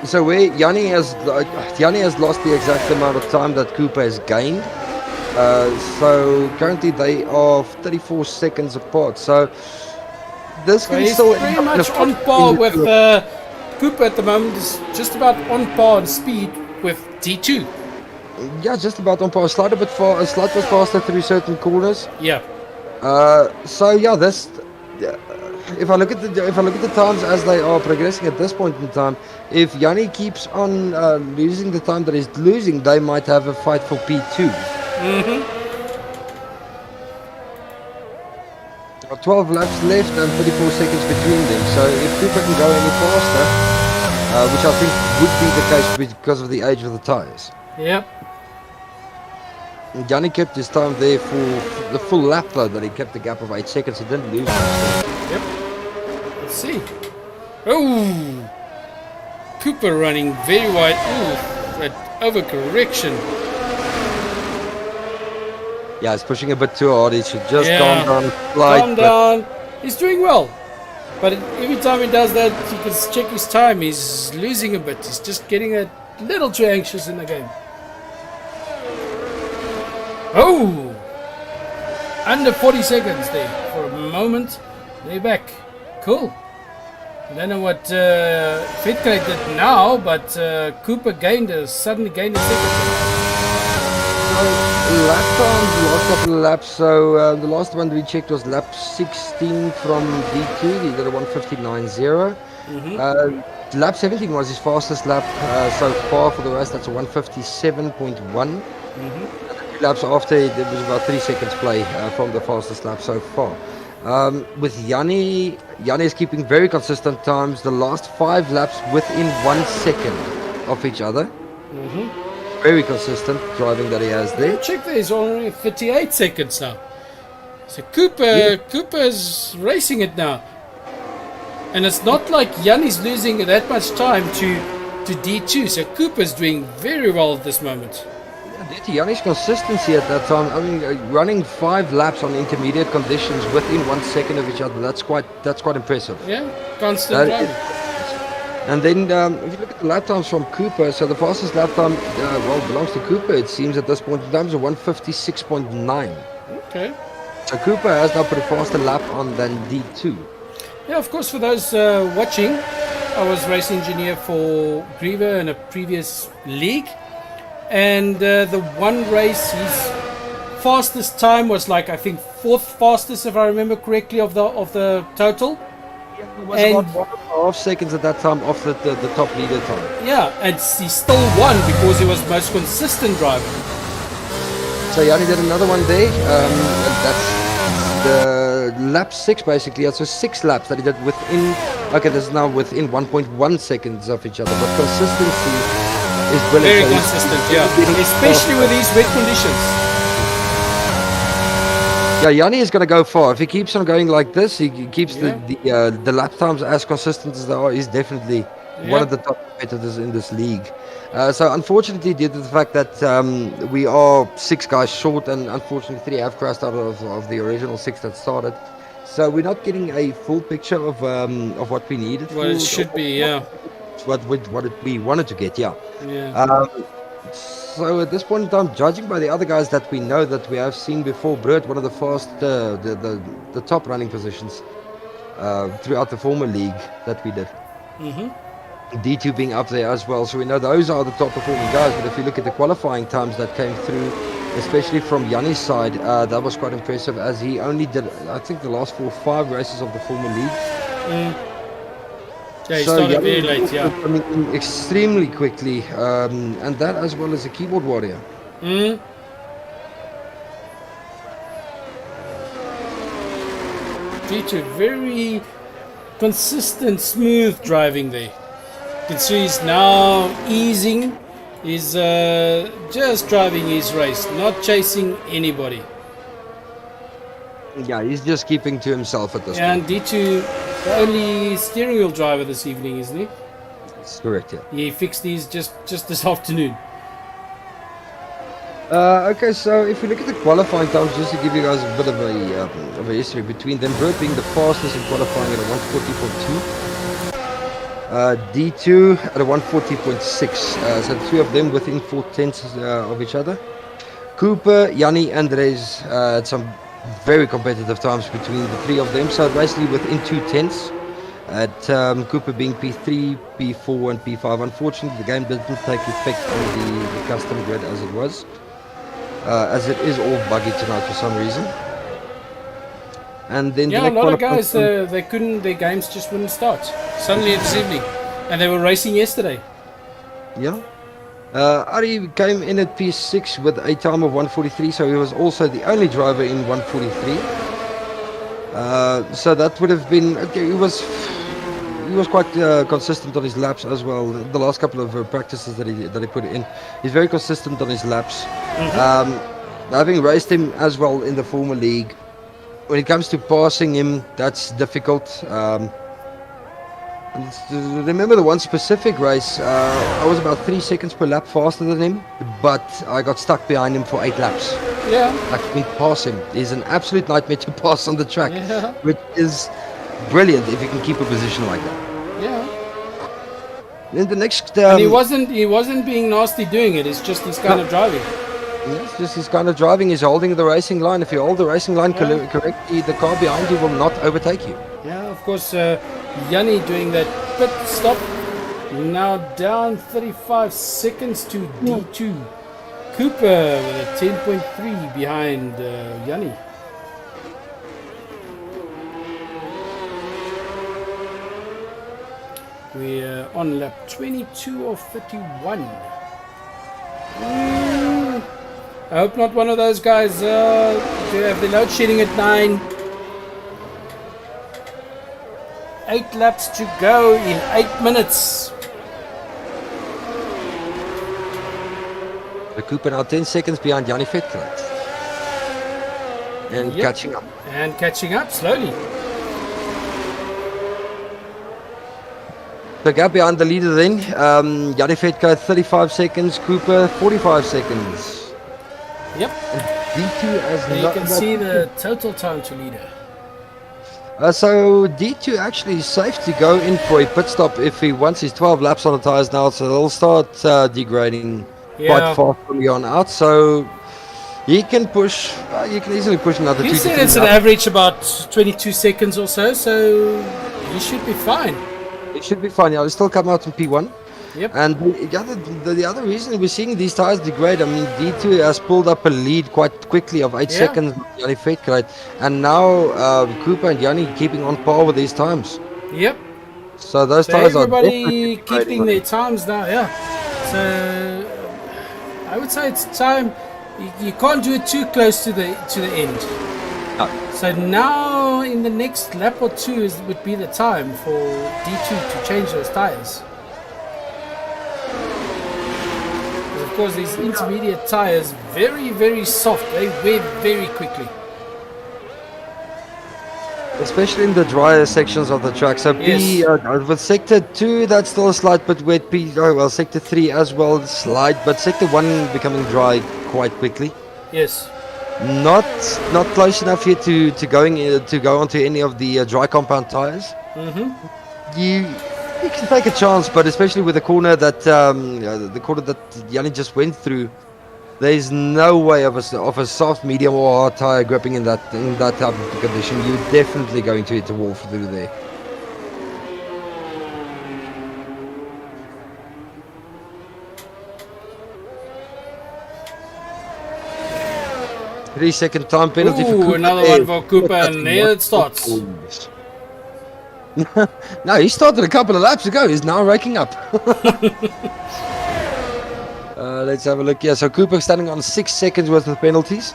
So where Yanni has lost the exact amount of time that Cooper has gained. So currently they are 34 seconds apart. So this can still pretty much on par with Cooper at the moment. Is just about on par in speed with D2. Yeah, just about on par. A slight bit faster through certain corners. Yeah. So yeah, this. If I look at the times as they are progressing at this point in time, if Yanni keeps on losing the time that he's losing, they might have a fight for P2. Mm-hmm. 12 laps left and 34 seconds between them. So if Cooper can go any faster, which I think would be the case because of the age of the tyres. Yep. Yanni kept his time there for the full lap though, that he kept the gap of 8 seconds. He didn't lose much. Yep. Let's see. Oh! Cooper running very wide. Ooh, that overcorrection. Yeah, he's pushing a bit too hard. He should just calm down. Calm down. He's doing well. But every time he does that, you can check his time. He's losing a bit. He's just getting a little too anxious in the game. Oh! Under 40 seconds there for a moment. They're back. Cool. I don't know what Vetkrey did now, but Cooper suddenly gained a second. Lap times, the last couple of laps. So the last one we checked was lap 16 from D2. He did a 1:59.0. Mm-hmm. Lap 17 was his fastest lap so far for the race. That's a 1:57.1. Mm-hmm. Laps after, it was about 3 seconds play from the fastest lap so far. With Yanni is keeping very consistent times. The last 5 laps within 1 second of each other. Mm-hmm. Very consistent driving that he has there. Check there, he's only 38 seconds now. So Cooper's racing it now. And it's not like Yanni's losing that much time to D2. So Cooper's doing very well at this moment. Yanni's consistency at that time, I mean, running 5 laps on intermediate conditions within 1 second of each other, that's quite impressive. Yeah, constant driving. And then if you look at the lap times from Cooper, so the fastest lap time belongs to Cooper, it seems at this point in time, is a 1:56.9. Okay. So Cooper has now put a faster lap on than D2. Yeah, of course, for those watching, I was race engineer for Griever in a previous league. And the one race, his fastest time was like, I think, 4th fastest, if I remember correctly, of the total. Yeah, it was about 1.5 seconds at that time off the top leader time. Yeah, and he still won because he was most consistent driver. So Yanni did another one there. That's the lap 6 basically. So 6 laps that he did within. Okay, this is now within 1.1 seconds of each other, but consistency is brilliant. Very consistent, yeah. Especially with these wet conditions. Yeah, Yanni is going to go far. If he keeps on going like this, he keeps the lap times as consistent as they are. He's definitely one of the top competitors in this league. So unfortunately, due to the fact that we are 6 guys short, and unfortunately 3 have crashed out of the original 6 that started. So we're not getting a full picture of what we needed. What it should be, yeah. What we wanted to get, yeah. Yeah. So at this point in time, judging by the other guys that we know that we have seen before, Brett, one of the first, the top running positions throughout the former league that we did. Mm-hmm. D2 being up there as well. So we know those are the top performing guys. But if you look at the qualifying times that came through, especially from Yanni's side, that was quite impressive, as he only did, I think, the last 4 or 5 races of the former league. Yeah, he So started Yanni very late, yeah. coming in extremely quickly, and that as well as a keyboard warrior. D2, very consistent, smooth driving there. You can see he's now easing. He's just driving his race, not chasing anybody. Yeah, he's just keeping to himself at this And point. D2, the only steering wheel driver this evening, isn't he? That's correct, yeah. He fixed these just this afternoon. Okay, so if we look at the qualifying times, just to give you guys a bit of a history between them, Bert being the fastest in qualifying at a 140.2, D2 at a 140.6, so the 2 of them within 4 tenths of each other. Cooper, Yanni, and Rez had some very competitive times between the 3 of them, so basically within 2 tenths. At Cooper being P3, P4, and P5. Unfortunately, the game didn't take effect on the custom grid as it was. As it is all buggy tonight for some reason. And then Yeah, a lot of guys, they couldn't, their games just wouldn't start. Suddenly this evening. And they were racing yesterday. Yeah. Ari came in at P6 with a time of 1:43, so he was also the only driver in 1:43. So that would have been, okay, he was quite consistent on his laps as well. The last couple of practices that he put in, he's very consistent on his laps. Having raced him as well in the former league, when it comes to passing him, that's difficult. Remember the one specific race, I was about 3 seconds per lap faster than him, but I got stuck behind him for 8 laps. Yeah. I couldn't pass him. He's an absolute nightmare to pass on the track, Yeah. which is brilliant if you can keep a position like that. Yeah. Then the next, And he wasn't being nasty doing it. It's just his kind of driving. yes, just his kind of driving is holding the racing line. If you hold the racing line correctly, the car behind you will not overtake you. Yeah, of course, Yanni doing that pit stop. Now down 35 seconds to D2. Cooper with a 10.3 behind Yanni. We're on lap 22 of 31. I hope not one of those guys they have the load shedding at 9. 8 laps to go in 8 minutes. The Cooper now 10 seconds behind Yanni Vetkruid. And catching up. And catching up slowly. The gap behind the leader then, Yanni Vetkruid 35 seconds, Cooper 45 seconds. Yep. And D2 as You can see the total time to leader. So D2 actually is safe to go in for a pit stop if he wants his 12 laps on the tyres now, so they'll start degrading quite fast from here on out. So he can push, you can easily push another 2 He to said 3 it's an laps. average about 22 seconds or so he should be fine. It should be fine. Yeah, he'll still come out in P1. Yep. And the other reason we're seeing these tyres degrade, I mean, D2 has pulled up a lead quite quickly of 8 seconds with Yanni Vetkruid, and now Cooper and Yanni keeping on par with these times. Yep. So those tyres are everybody definitely keeping their times now, yeah. So I would say it's time. You can't do it too close to the end. No. So now in the next lap or two would be the time for D2 to change those tires. Of course, these intermediate tires very, very soft. They wear very quickly. Especially in the drier sections of the track. So P, with sector 2, that's still a slight bit wet. Sector 3 as well, slight, but sector 1 becoming dry quite quickly. Yes. Not close enough here to go onto any of the dry compound tires. You can take a chance, but especially with the corner that Yanni just went through, there is no way of a soft, medium, or hard tire gripping in that type of condition. You're definitely going to hit the wall through there. 3-second time penalty for Ooh, Cooper. another one for Cooper, and there it starts. No, he started a couple of laps ago. He's now raking up. Let's have a look. Yeah, so Cooper standing on 6 seconds worth of penalties.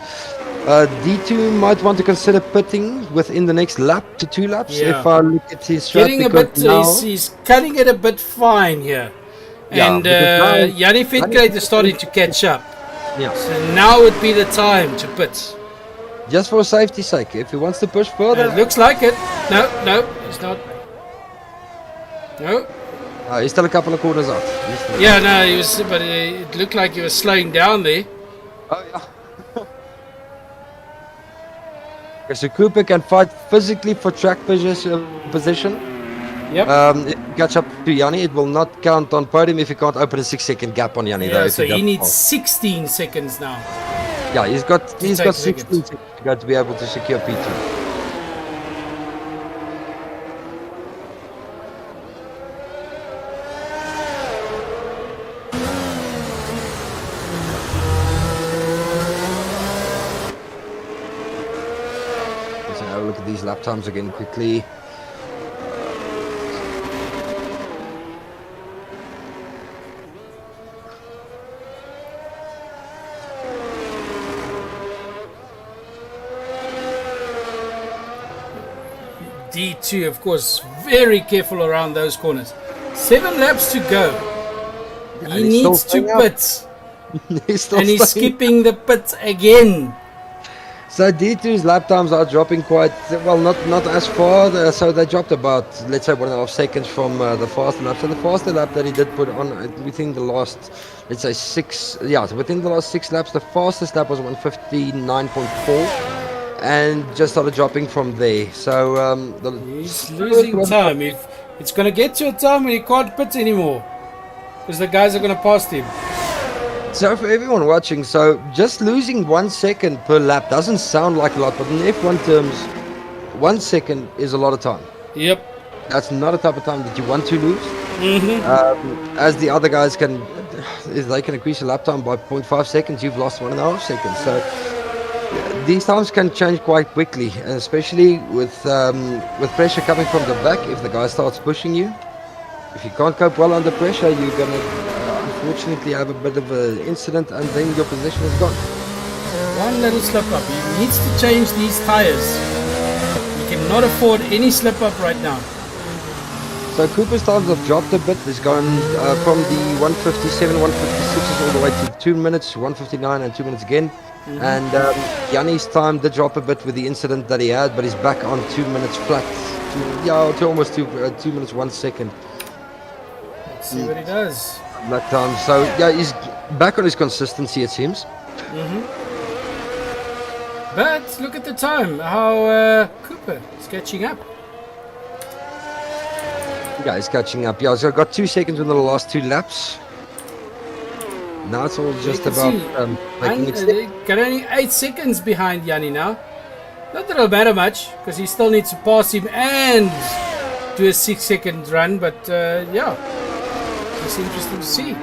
D2 might want to consider pitting within the next lap to 2 laps. Yeah. If I look at his strat, Getting a bit, he's cutting it a bit fine here. Yeah, And because Yanni Vetkrate is starting to catch up. Yeah. So now would be the time to pit. Just for safety's sake, if he wants to push further. It looks like it. No, it's not. No. He's still a couple of corners out. Yeah, no, he was, but it looked like he was slowing down there. Oh, yeah. Okay, so Cooper can fight physically for track position. Yep. If you catch up to Yanni, it will not count on podium if you can't open a 6-second gap on Yanni. Yeah, though, so he needs 16 seconds now. Yeah, he's got 16 seconds. seconds to go to be able to secure P2. Let's have a look at these lap times again quickly. D2, of course, very careful around those corners. 7 laps to go. He needs to pit. And he's skipping the pit again. So D2's lap times are dropping quite well, not as far. So they dropped about, let's say, 1.5 seconds from the faster lap. So the faster lap that he did put on within the last, let's say, 6. Yeah, within the last 6 laps, the fastest lap was 1:59.4. And just started dropping from there. So he's losing time. If it's going to get to a time when he can't pit anymore, because the guys are going to pass him. So for everyone watching, so just losing 1 second per lap doesn't sound like a lot, but in F1 terms, 1 second is a lot of time. Yep. That's not a type of time that you want to lose. As the other guys can, if they can increase your lap time by 0.5 seconds, you've lost 1.5 seconds. So these times can change quite quickly, and especially with pressure coming from the back. If the guy starts pushing you, if you can't cope well under pressure, you're gonna unfortunately have a bit of an incident, and then your position is gone. One little slip up. He needs to change these tires. He cannot afford any slip up right now. So Cooper's times have dropped a bit. It's gone from the 1:57, 1:56 all the way to 2 minutes, 1:59 and 2 minutes again. And Yanni's time did drop a bit with the incident that he had, but he's back on 2 minutes flat. To almost 2 minutes 1 second. Let's see what he does. That time. So yeah, he's back on his consistency, it seems. But look at the time. How Cooper is catching up. Yeah, he's catching up. Yeah, so got 2 seconds within the last 2 laps. Now it's all just about making it stick. Got only 8 seconds behind Yanni now. Not that it'll matter much, because he still needs to pass him and do a 6-second run. But yeah, it's interesting to see.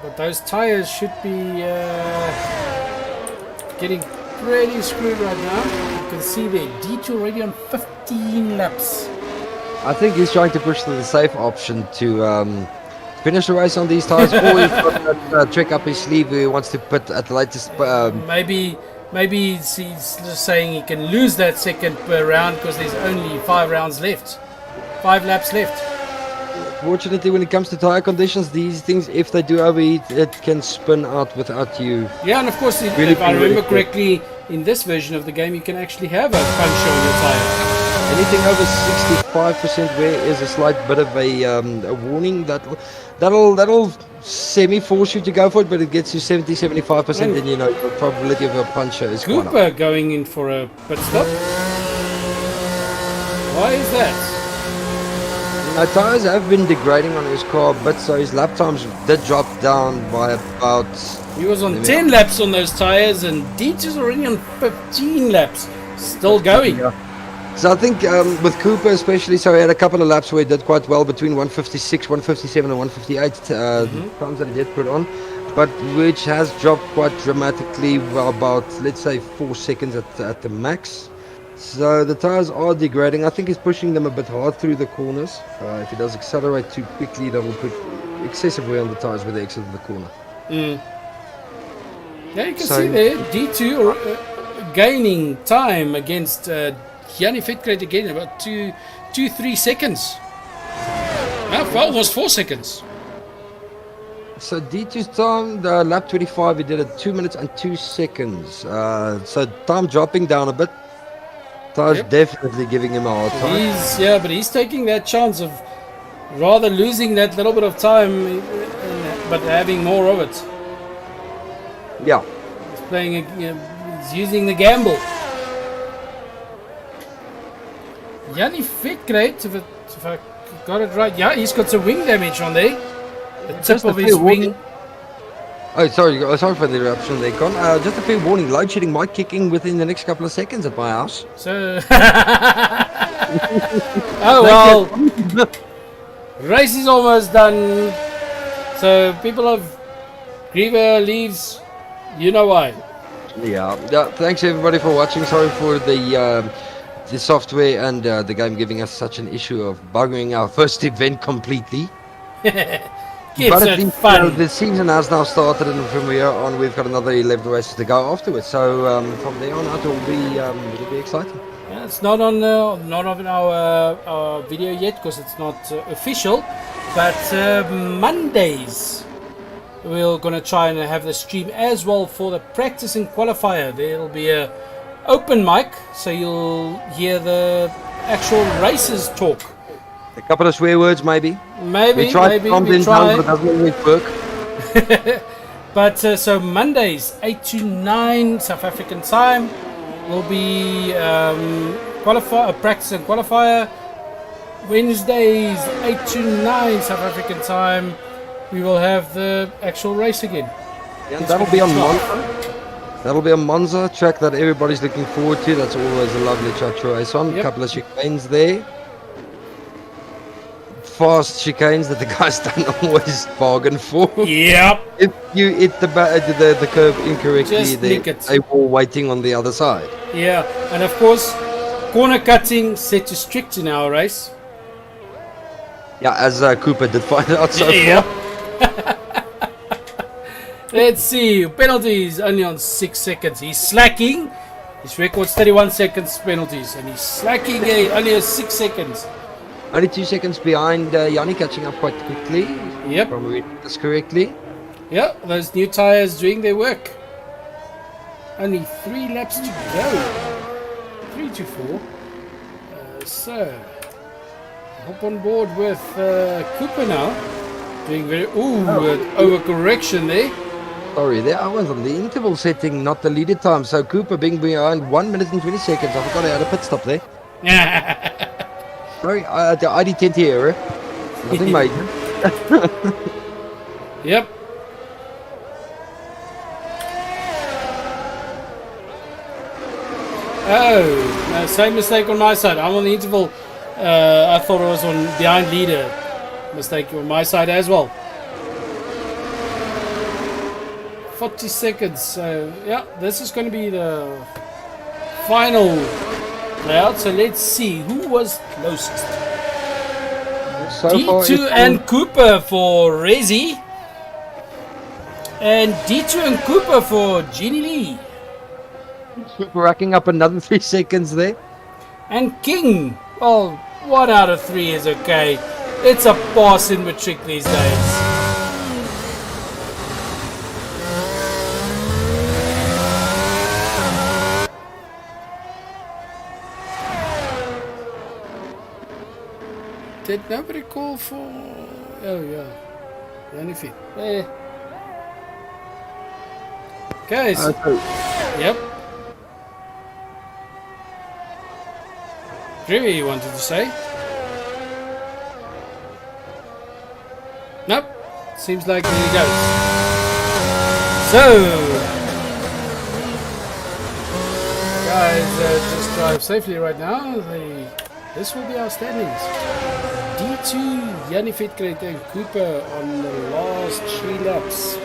But those tires should be getting pretty screwed right now. You can see there, D2 already on 15 laps. I think he's trying to push to the safe option to finish the race on these tires, or he's got that trick up his sleeve where he wants to put at the latest. Maybe he's just saying he can lose that second per round because there's only 5 rounds left, 5 laps left. Fortunately, when it comes to tire conditions, these things, if they do overheat, it can spin out without you. Yeah, and of course, if I remember correctly, in this version of the game, you can actually have a puncture on your tire. Anything over 65% wear is a slight bit of a warning. That'll semi-force you to go for it, but it gets you 70-75%, then you know the probability of a puncture is quite Cooper up. going in for a pit stop. Why is that? Now, tires have been degrading on his car a bit, so his lap times did drop down by about... He was on 10 laps on those tires, and Dietz's already on 15 laps. Still going. Yeah. So I think with Cooper especially, so he had a couple of laps where he did quite well between 1:56, 1:57 and 1:58 times that he did put on. but which has dropped quite dramatically, well, about, let's say, 4 seconds at the max. So the tires are degrading. I think he's pushing them a bit hard through the corners. If he does accelerate too quickly, that will put excessive wear on the tires with the exit of the corner. Yeah, you can see there D2 gaining time against Jannie Vetkrate again, about 3 seconds. Almost 4 seconds. So D2's time, the lap 25, he did it 2 minutes and 2 seconds. So time dropping down a bit. Tires definitely giving him a hard time. But he's taking that chance of rather losing that little bit of time, but having more of it. Yeah. He's playing, he's using the gamble. Jannie Vetkrate, if I got it right, yeah, he's got some wing damage on there. The tip of his wing. Oh, sorry for the interruption there, Con. Just a fair warning, load shedding might kick in within the next couple of seconds at my house. So, oh well, race is almost done. So people of Griever leaves, you know why. Yeah. Thanks everybody for watching. Sorry for the software and the game giving us such an issue of buggering our first event completely. But at least the season has now started, and from here on we've got another 11 races to go afterwards. So from there on out it'll be exciting. Yeah, it's not on our video yet because it's not official. But Mondays we're gonna try and have the stream as well for the practice and qualifier. There'll be a open mic, so you'll hear the actual races talk. A couple of swear words, maybe. We try. But it doesn't always work. But so Mondays 8 to 9 South African time will be practice and qualifier. Wednesdays 8 to 9 South African time we will have the actual race again. Yeah, that'll be on Monza. That'll be a Monza track that everybody's looking forward to. That's always a lovely track to race on. A couple of chicanes there. Fast chicanes that the guys don't always bargain for. Yep. If you hit the curve incorrectly, they were waiting on the other side. Yeah, and of course, corner cutting set to strict in our race. Yeah, as Cooper did find out so far. Let's see, penalties only on 6 seconds. He's slacking. His record's 31 seconds penalties, and he's slacking only 6 seconds. Only 2 seconds behind Jannie, catching up quite quickly. Yep. If I'm reading this correctly. Yeah, those new tyres doing their work. Only 3 laps to go. 3 to 4. So, hop on board with Cooper now. Doing very... overcorrection there. Sorry, there I was on the interval setting, not the leader time. So Cooper being behind 1 minute and 20 seconds. I forgot I had a pit stop there. Sorry, the ID10 here. Nothing major. Yep. Oh, no, same mistake on my side. I'm on the interval. I thought I was on behind leader. Mistake on my side as well. 40 seconds. So, yeah, this is going to be the final layout. So let's see who was closest. So D2 and Cooper for Rezi. And D2 and Cooper for Jeannie Lee. Racking up another 3 seconds there. And King. Well, 1 out of 3 is okay. It's a pass in matric these days. Did nobody call for... Oh, yeah. Anything. Okay, so... Yep. Dreamy, you wanted to say? Nope. Seems like here he goes. So... Guys, just drive safely right now. This will be our standings. D2, Jannie Vetkrate and Cooper on the last 3 laps.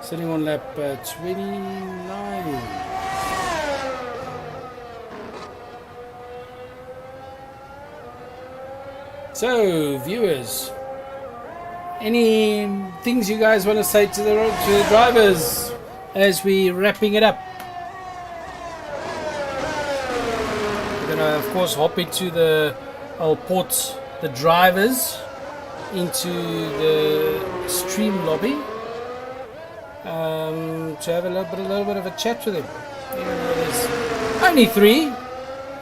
sitting on lap 29. So, viewers, any things you guys want to say to the drivers as we wrapping it up? We're gonna, of course, hop into I'll port the drivers into the stream lobby to have a little bit of a chat with them. Even though there's only 3,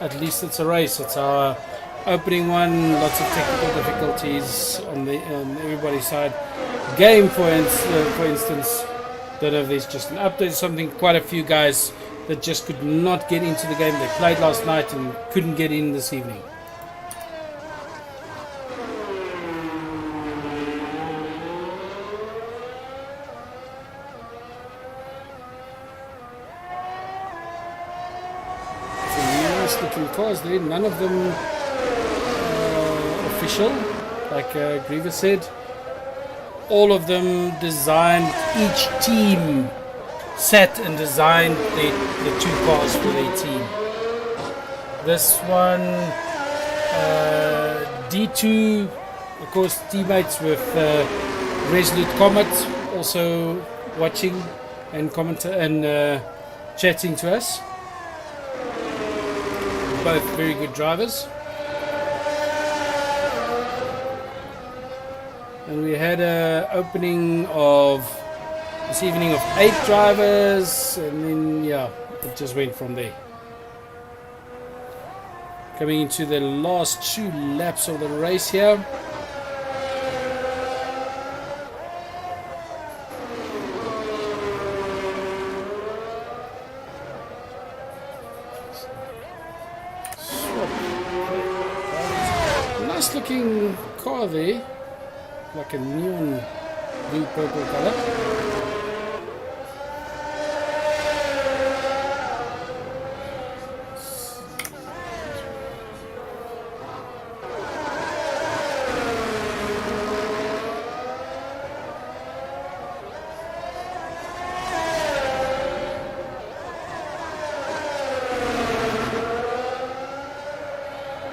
at least it's a race. It's our opening one. Lots of technical difficulties on everybody's side. Game, for instance, don't know if there's just an update or something. Quite a few guys that just could not get into the game. They played last night and couldn't get in this evening. Looking cars there, none of them official, like Griever said. All of them designed, each team sat and designed the 2 cars for their team. This one, D2, of course, teammates with Resolute Comet, also watching and chatting to us. Both very good drivers. And we had an opening this evening of 8 drivers, and then yeah, it just went from there. Coming into the last 2 laps of the race here. Nice looking car there, like a neon blue purple color.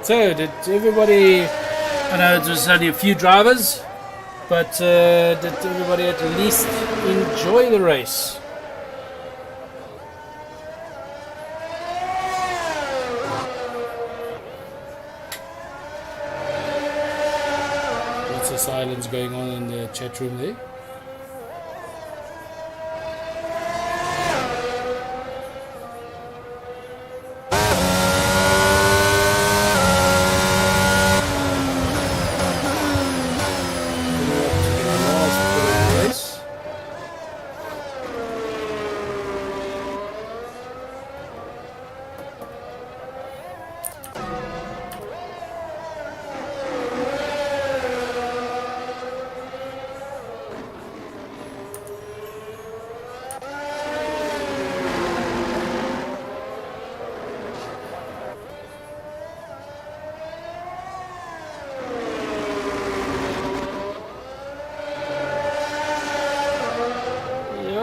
So, did everybody, I know it was only a few drivers, but did everybody at least enjoy the race? Lots of silence going on in the chat room there.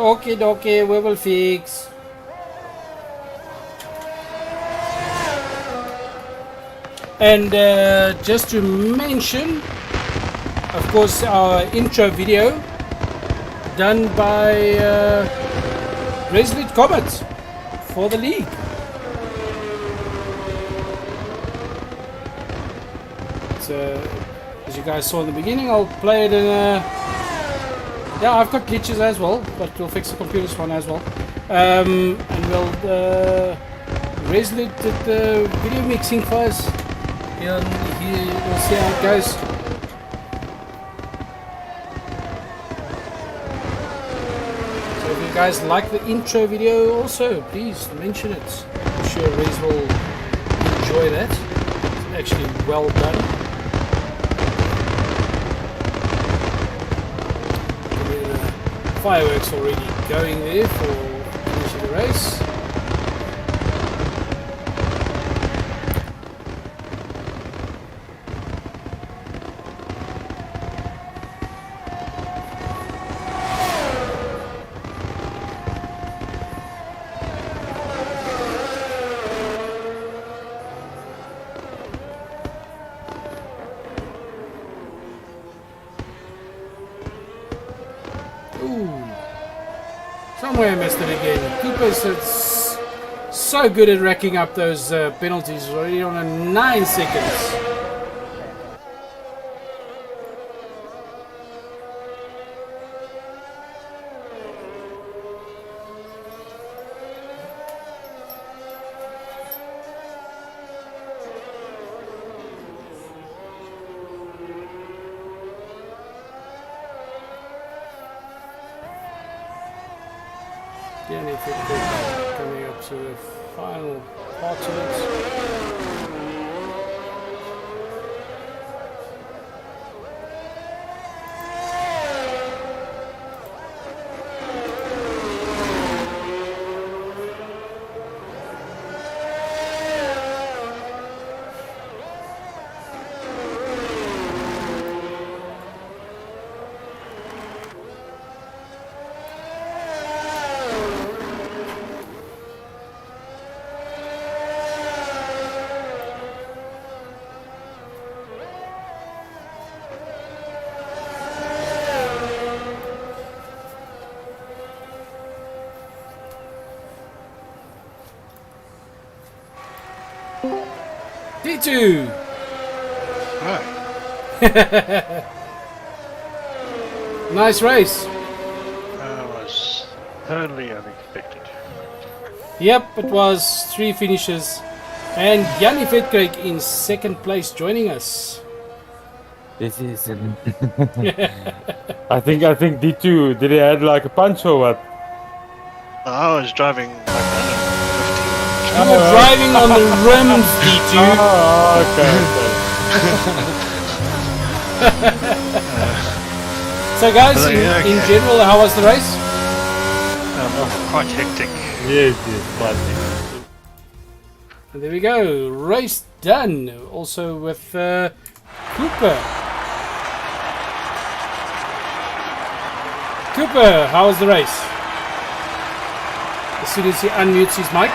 Okay, dokie, we will fix. And just to mention, of course, our intro video done by Resolute Comet for the league. So, as you guys saw in the beginning, I'll play it in a... Yeah, I've got glitches as well, but we'll fix the computer's one as well. And we'll Resolute did the video mixing for us. And we'll see how it goes. So if you guys like the intro video also, please mention it. I'm sure Rez will enjoy that. It's actually well done. Fireworks already going there for finishing the race. missed it again. Cooper's so good at racking up those penalties. Already on a 9 seconds. Again, if it's coming up to the final part of it. D2! Right. Nice race. That was totally unexpected. Yep, it was 3 finishes. And Jannie Vetkrijk in second place joining us. This is. I think D2 did he had like a punch or what? I was driving like You were driving on the rims, D2. Oh, okay. So guys, in general, how was the race? quite hectic. Yes, quite hectic. And there we go, race done. Also with Cooper. Cooper, how was the race? As soon as he unmutes his mic.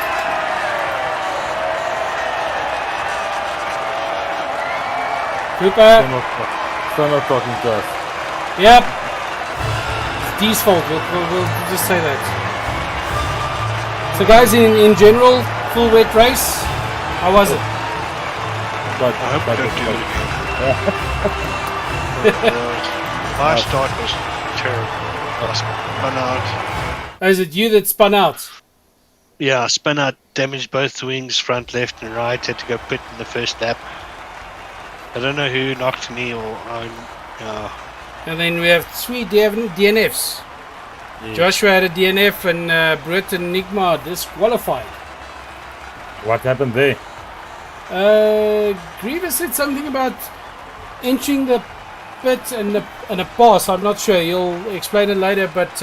Cooper. Still not talking to us. Yep. It's D's fault. We'll just say that. So guys, in general, full wet race. How was it? But, I hope we don't do it again. My start was terrible. I spun out. Oh, is it you that spun out? Yeah, I spun out, damaged both wings, front, left, and right. Had to go pit in the first lap. I don't know who knocked me or And then we have 3 DNFs. Yeah. Joshua had a DNF and Britt and Nigma disqualified. what happened there? Grievous said something about entering the pit and a pass. I'm not sure. He'll explain it later. But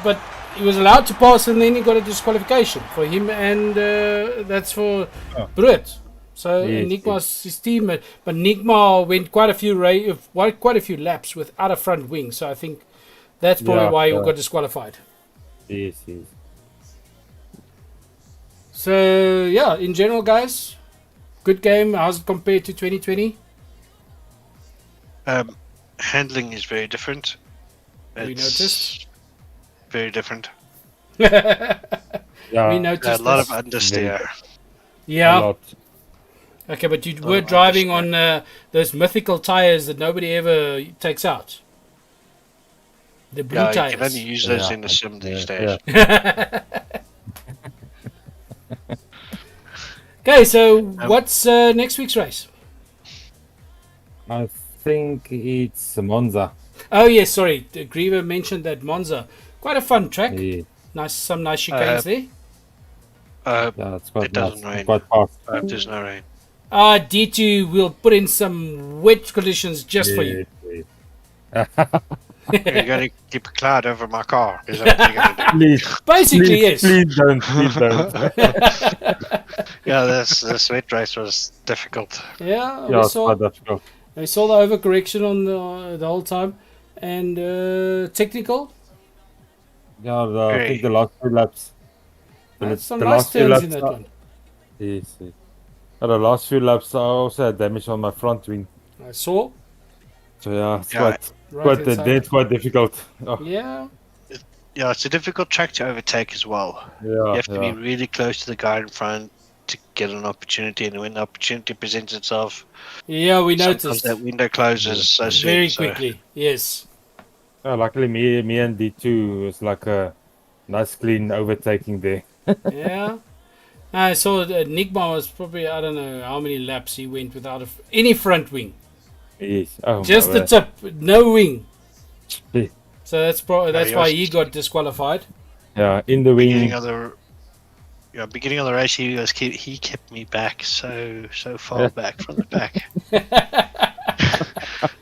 but he was allowed to pass, and then he got a disqualification for him, and that's for Britt. So Yes, Nigma's his team, but Nigma went quite a few laps without a front wing. So I think that's probably why he got disqualified. Yes. So yeah, in general, guys, good game. How's it compared to 2020? handling is very different. We noticed. Very different. Yeah, We noticed A lot this. of understeer. a Yeah. lot. Okay, but you were driving on those mythical tires that nobody ever takes out. The blue Yeah, you tires. can only use those Yeah, in the sim these yeah, days. Okay, so what's next week's race? I think it's Monza. Oh yes, sorry. Griever mentioned that Monza. Quite a fun track. Yeah, Some nice chicanes there. yeah, it's quite It doesn't nice, rain. quite fast. There's no rain. D2 will put in some wet conditions just for you. Yeah. You're going to keep a cloud over my car. Is that what you're going to do? Please, Basically, yes. please don't. Yeah, this wet race was difficult. Yeah, Yeah, it's quite difficult. we saw the overcorrection on the whole time. And technical. Yeah, I think the last few laps. Some the nice last few turns laps in that are- one. Yes. The last few laps, I also had damage on my front wing. I saw. So yeah, it's Yeah. quite Right inside. that's quite difficult. Oh, Yeah. Yeah, it's a difficult track to overtake as well. Yeah, You have to be yeah. really close to the guy in front to get an opportunity, and when the opportunity presents itself, Yeah, we sometimes noticed that window closes so soon. very So quickly. Yes. Yeah, luckily, me and D2 was like a nice clean overtaking there. Yeah. I saw Nigma was probably, I don't know how many laps he went without any front wing. Yes. Oh Just my the word. tip, no wing. Yeah, So that's he why was he got disqualified. yeah, in the beginning wing. of the beginning of the race, he kept me back so far Yeah. back from the back.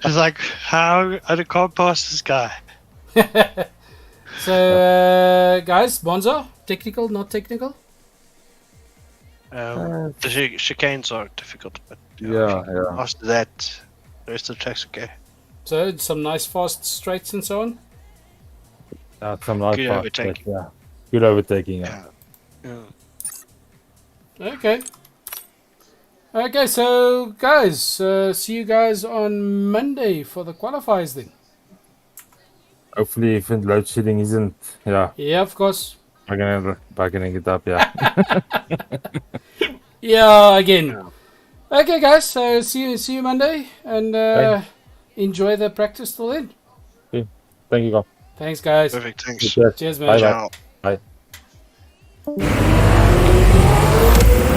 It's like, how I can't pass this guy. So, guys, Bonzo, technical, not technical? The chicanes are difficult, but Yeah, yeah. after that, the rest of the track's okay. So, some nice fast straights and so on? Some nice Good fast, but overtaking. yeah. Good overtaking, yeah. Yeah. Okay. Okay, so, guys, see you guys on Monday for the qualifiers then. Hopefully, if load shedding isn't, yeah, Yeah, of course. backing it up, yeah. Yeah, again. Yeah. Okay, guys, so see you Monday, and enjoy the practice till then. Okay. Thank you, guys. Thanks, guys. Perfect. Thanks. Cheers. Cheers, man. Bye-bye. Ciao. Bye.